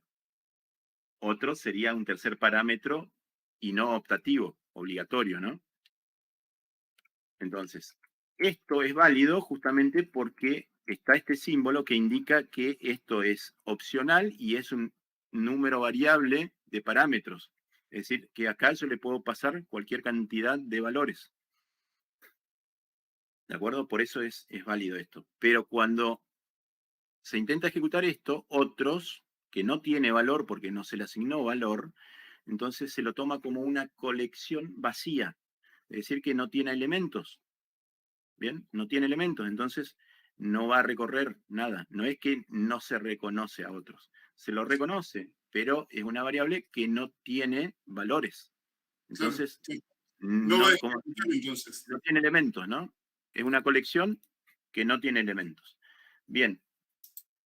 otro sería un tercer parámetro y no optativo, obligatorio, ¿no? Entonces, esto es válido justamente porque está este símbolo que indica que esto es opcional y es un número variable de parámetros. Es decir, que acá yo le puedo pasar cualquier cantidad de valores. ¿De acuerdo? Por eso es válido esto. Pero cuando se intenta ejecutar esto, otros, que no tiene valor porque no se le asignó valor, entonces se lo toma como una colección vacía. Es decir, que no tiene elementos. ¿Bien? No tiene elementos, entonces no va a recorrer nada. No es que no se reconoce a otros. Se lo reconoce, pero es una variable que no tiene valores. Entonces, Claro, sí. no entonces. No tiene elementos, ¿no? Es una colección que no tiene elementos. Bien,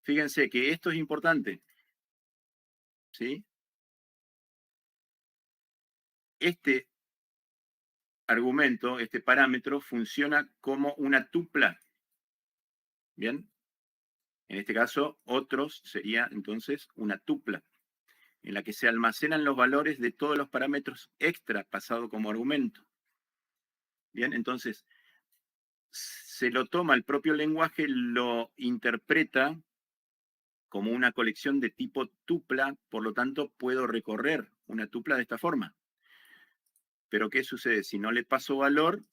fíjense que esto es importante. ¿Sí? Este argumento, este parámetro, funciona como una tupla. ¿Bien? En este caso, otros sería entonces una tupla, en la que se almacenan los valores de todos los parámetros extra pasado como argumento. Bien, entonces, se lo toma el propio lenguaje, lo interpreta como una colección de tipo tupla, por lo tanto, puedo recorrer una tupla de esta forma. Pero, ¿qué sucede? Si no le paso valor,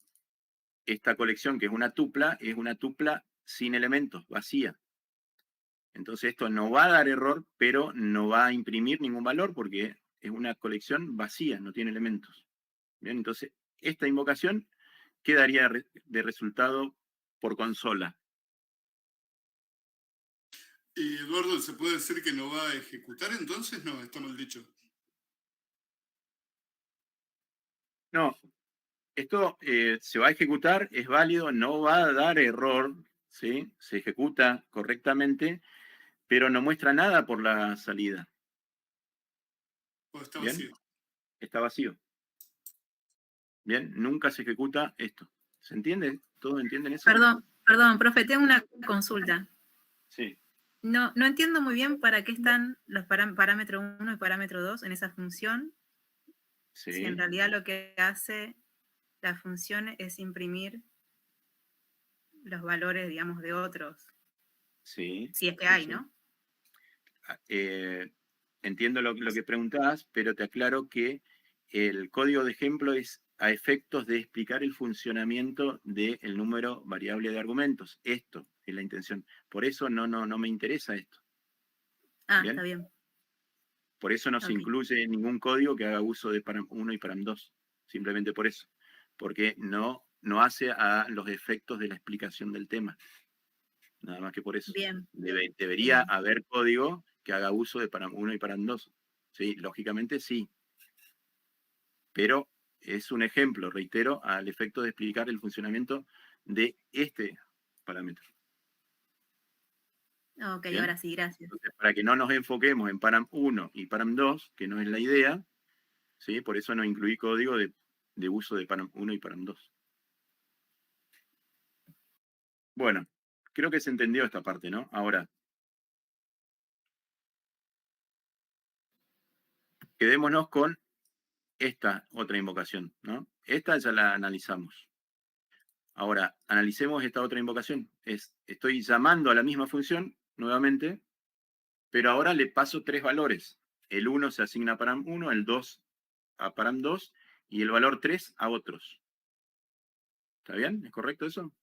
esta colección, que es una tupla sin elementos, vacía. Entonces esto no va a dar error, pero no va a imprimir ningún valor porque es una colección vacía, no tiene elementos. Bien, entonces esta invocación quedaría de resultado por consola. Y Eduardo, ¿se puede decir que no va a ejecutar entonces? No, está mal dicho. No, esto se va a ejecutar, es válido, no va a dar error, ¿sí? Se ejecuta correctamente, pero no muestra nada por la salida. ¿O está ¿Bien? vacío? Está vacío. Bien, nunca se ejecuta esto. ¿Se entiende? ¿Todos entienden eso? Perdón, profe, tengo una consulta. Sí. No entiendo muy bien para qué están los parámetro 1 y parámetro 2 en esa función. Sí. Si en realidad lo que hace la función es imprimir los valores, digamos, de otros. Sí. Si es que Sí, hay, sí. ¿no? Entiendo lo que preguntabas, pero te aclaro que el código de ejemplo es a efectos de explicar el funcionamiento del número variable de argumentos. Esto es la intención. Por eso no me interesa esto. Ah, ¿Bien? está bien. Por eso no se Ok. incluye ningún código que haga uso de param1 y param2. Simplemente por eso. Porque no hace a los efectos de la explicación del tema. Nada más que por eso. Bien. Debería haber código que haga uso de param1 y param2. ¿Sí? Lógicamente sí. Pero es un ejemplo, reitero, al efecto de explicar el funcionamiento de este parámetro. Ok, ¿Bien? ahora sí, gracias. Entonces, para que no nos enfoquemos en param1 y param2, que no es la idea, ¿sí? Por eso no incluí código de uso de param1 y param2. Bueno, creo que se entendió esta parte, ¿no? Ahora, quedémonos con esta otra invocación, ¿no? Esta ya la analizamos. Ahora, analicemos esta otra invocación. Estoy llamando a la misma función, nuevamente, pero ahora le paso 3 valores. El 1 se asigna a param1, el 2 a param2 y el valor 3 a otros. ¿Está bien? ¿Es correcto eso?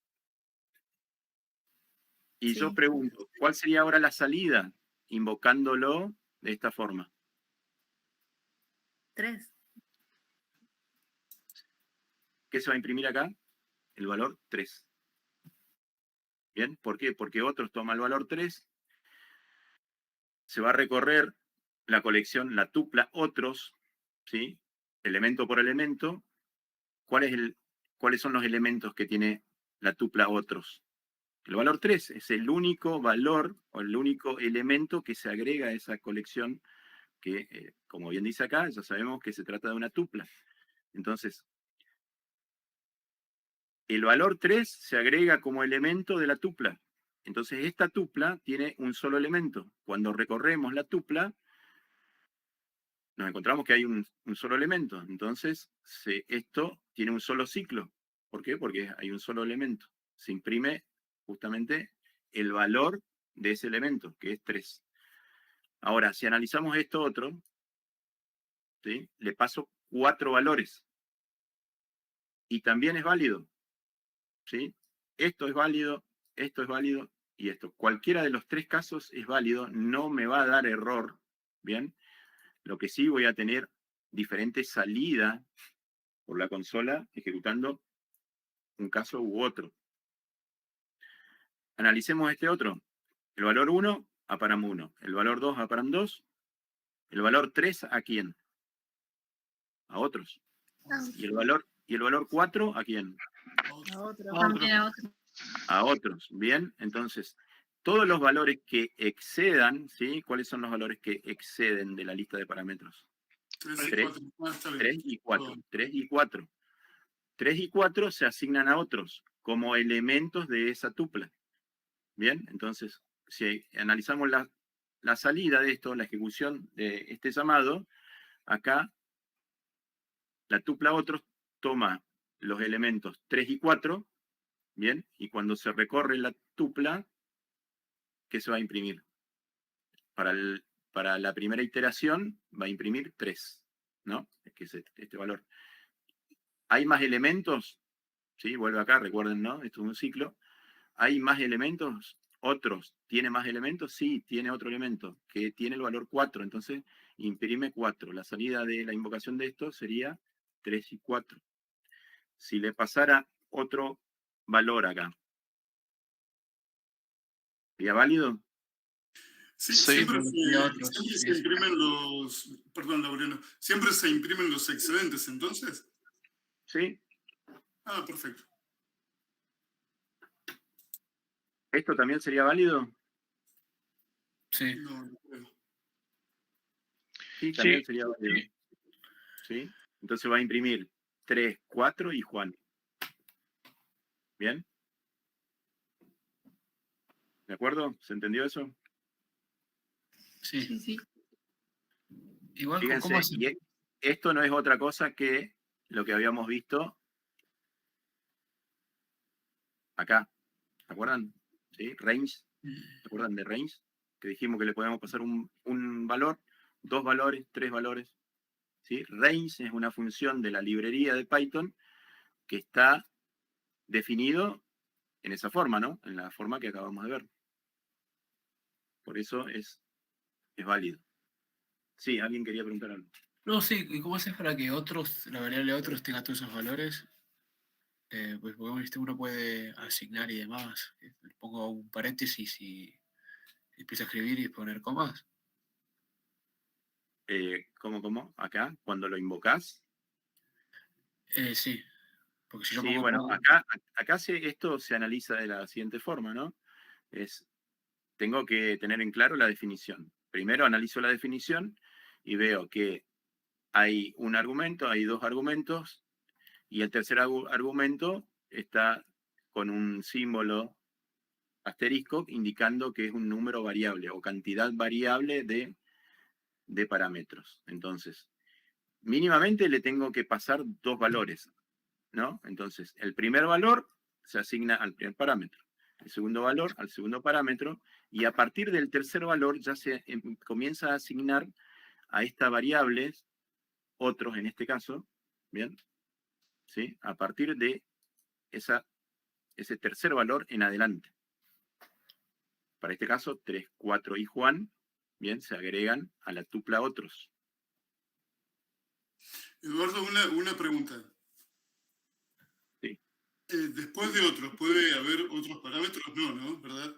Y yo Sí. pregunto, ¿cuál sería ahora la salida invocándolo de esta forma? 3. ¿Qué se va a imprimir acá? El valor 3. ¿Bien? ¿Por qué? Porque otros toma el valor 3, se va a recorrer la colección, la tupla otros, ¿sí? Elemento por elemento. ¿Cuáles son los elementos que tiene la tupla otros? El valor 3 es el único valor o el único elemento que se agrega a esa colección que, como bien dice acá, ya sabemos que se trata de una tupla. Entonces, el valor 3 se agrega como elemento de la tupla. Entonces, esta tupla tiene un solo elemento. Cuando recorremos la tupla, nos encontramos que hay un solo elemento. Entonces, esto tiene un solo ciclo. ¿Por qué? Porque hay un solo elemento. Se imprime justamente el valor de ese elemento, que es 3. Ahora, si analizamos esto otro, ¿sí? Le paso 4 valores. Y también es válido. ¿Sí? Esto es válido y esto. Cualquiera de los 3 casos es válido, no me va a dar error. ¿Bien? Lo que sí voy a tener diferente salida por la consola ejecutando un caso u otro. Analicemos este otro. El valor 1 a param1, el valor 2 a param2, el valor 3 a quién? A otros. Y el valor 4 a quién? También a otro. A otros. Bien, entonces, todos los valores que excedan, ¿sí? ¿Cuáles son los valores que exceden de la lista de parámetros? 3 y 4. 3 y 4. 3 y 4 se asignan a otros como elementos de esa tupla. Bien, entonces, si analizamos la salida de esto, la ejecución de este llamado, acá la tupla otros toma los elementos 3 y 4, bien, y cuando se recorre la tupla, ¿qué se va a imprimir? Para la primera iteración va a imprimir 3, ¿no? Que es este valor. ¿Hay más elementos? ¿Sí? Vuelve acá, recuerden, ¿no? Esto es un ciclo. ¿Hay más elementos? ¿Otros? ¿Tiene más elementos? Sí, tiene otro elemento, que tiene el valor 4. Entonces, imprime 4. La salida de la invocación de esto sería 3 y 4. Si le pasara otro valor acá, ¿sería válido? Sí, siempre se imprimen los, perdón, Laureano, siempre se imprimen los excedentes, entonces. Sí. Ah, perfecto. ¿Esto también sería válido? Sí. No creo. Sí, también sería válido. ¿Sí? Entonces va a imprimir 3, 4 y Juan. ¿Bien? ¿De acuerdo? ¿Se entendió eso? Sí. Igual, Fíjense, ¿cómo hace? y esto no es otra cosa que lo que habíamos visto acá. ¿Se acuerdan? ¿Sí? Range. ¿Se acuerdan de range? Que dijimos que le podemos pasar un valor, 2 valores, 3 valores. ¿sí? Range es una función de la librería de Python que está definido en esa forma, ¿no? En la forma que acabamos de ver. Por eso es válido. Sí, alguien quería preguntar algo. No, sí, ¿y cómo haces para que otros, la variable otros tenga todos esos valores? Pues porque ¿viste? Uno puede asignar y demás. Le pongo un paréntesis y empiezo a escribir y poner comas. ¿Cómo? Acá, cuando lo invocás. Sí, porque si yo Sí, pongo bueno, como- acá esto se analiza de la siguiente forma, ¿no? Tengo que tener en claro la definición. Primero analizo la definición y veo que hay un argumento, hay dos argumentos, y el tercer argumento está con un símbolo asterisco indicando que es un número variable o cantidad variable de parámetros. Entonces, mínimamente le tengo que pasar dos valores, ¿no? Entonces, el primer valor se asigna al primer parámetro, el segundo valor al segundo parámetro, y a partir del tercer valor ya se comienza a asignar a esta variable, otros en este caso, ¿bien? ¿Sí? A partir de ese tercer valor en adelante. Para este caso, 3, 4 y Juan, bien, se agregan a la tupla otros. Eduardo, una pregunta. Sí. Después de otros, ¿puede haber otros parámetros? No, ¿no? ¿Verdad?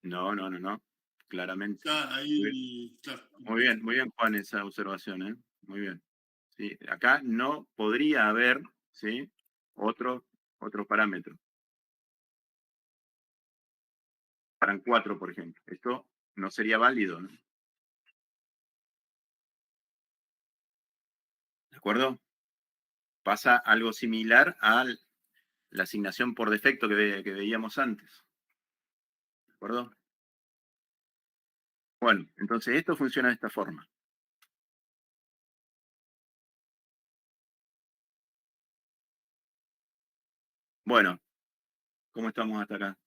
No. Claramente. Ya, ahí, claro. Muy bien, Juan, esa observación, ¿eh? Muy bien. Sí, acá no podría haber, ¿sí? Otro parámetro. Para 4, por ejemplo. Esto no sería válido, ¿no? ¿De acuerdo? Pasa algo similar a la asignación por defecto que veíamos antes. ¿De acuerdo? Bueno, entonces esto funciona de esta forma. Bueno, ¿cómo estamos hasta acá?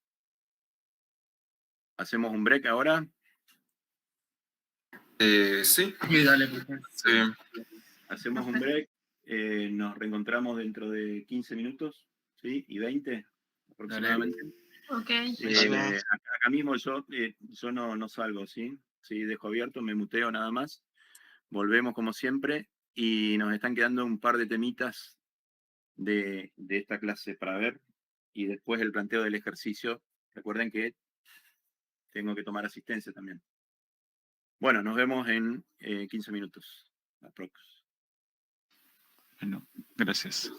¿Hacemos un break ahora? Sí. Sí, dale, por favor. Sí. Hacemos un break. Nos reencontramos dentro de 15 minutos, ¿sí? Y 20 aproximadamente. Ok. Acá mismo yo no salgo, ¿sí? Sí, dejo abierto, me muteo nada más. Volvemos como siempre y nos están quedando un par de temitas de esta clase para ver y después el planteo del ejercicio. Recuerden que tengo que tomar asistencia también. Bueno, nos vemos en 15 minutos. Aprox. Bueno, gracias.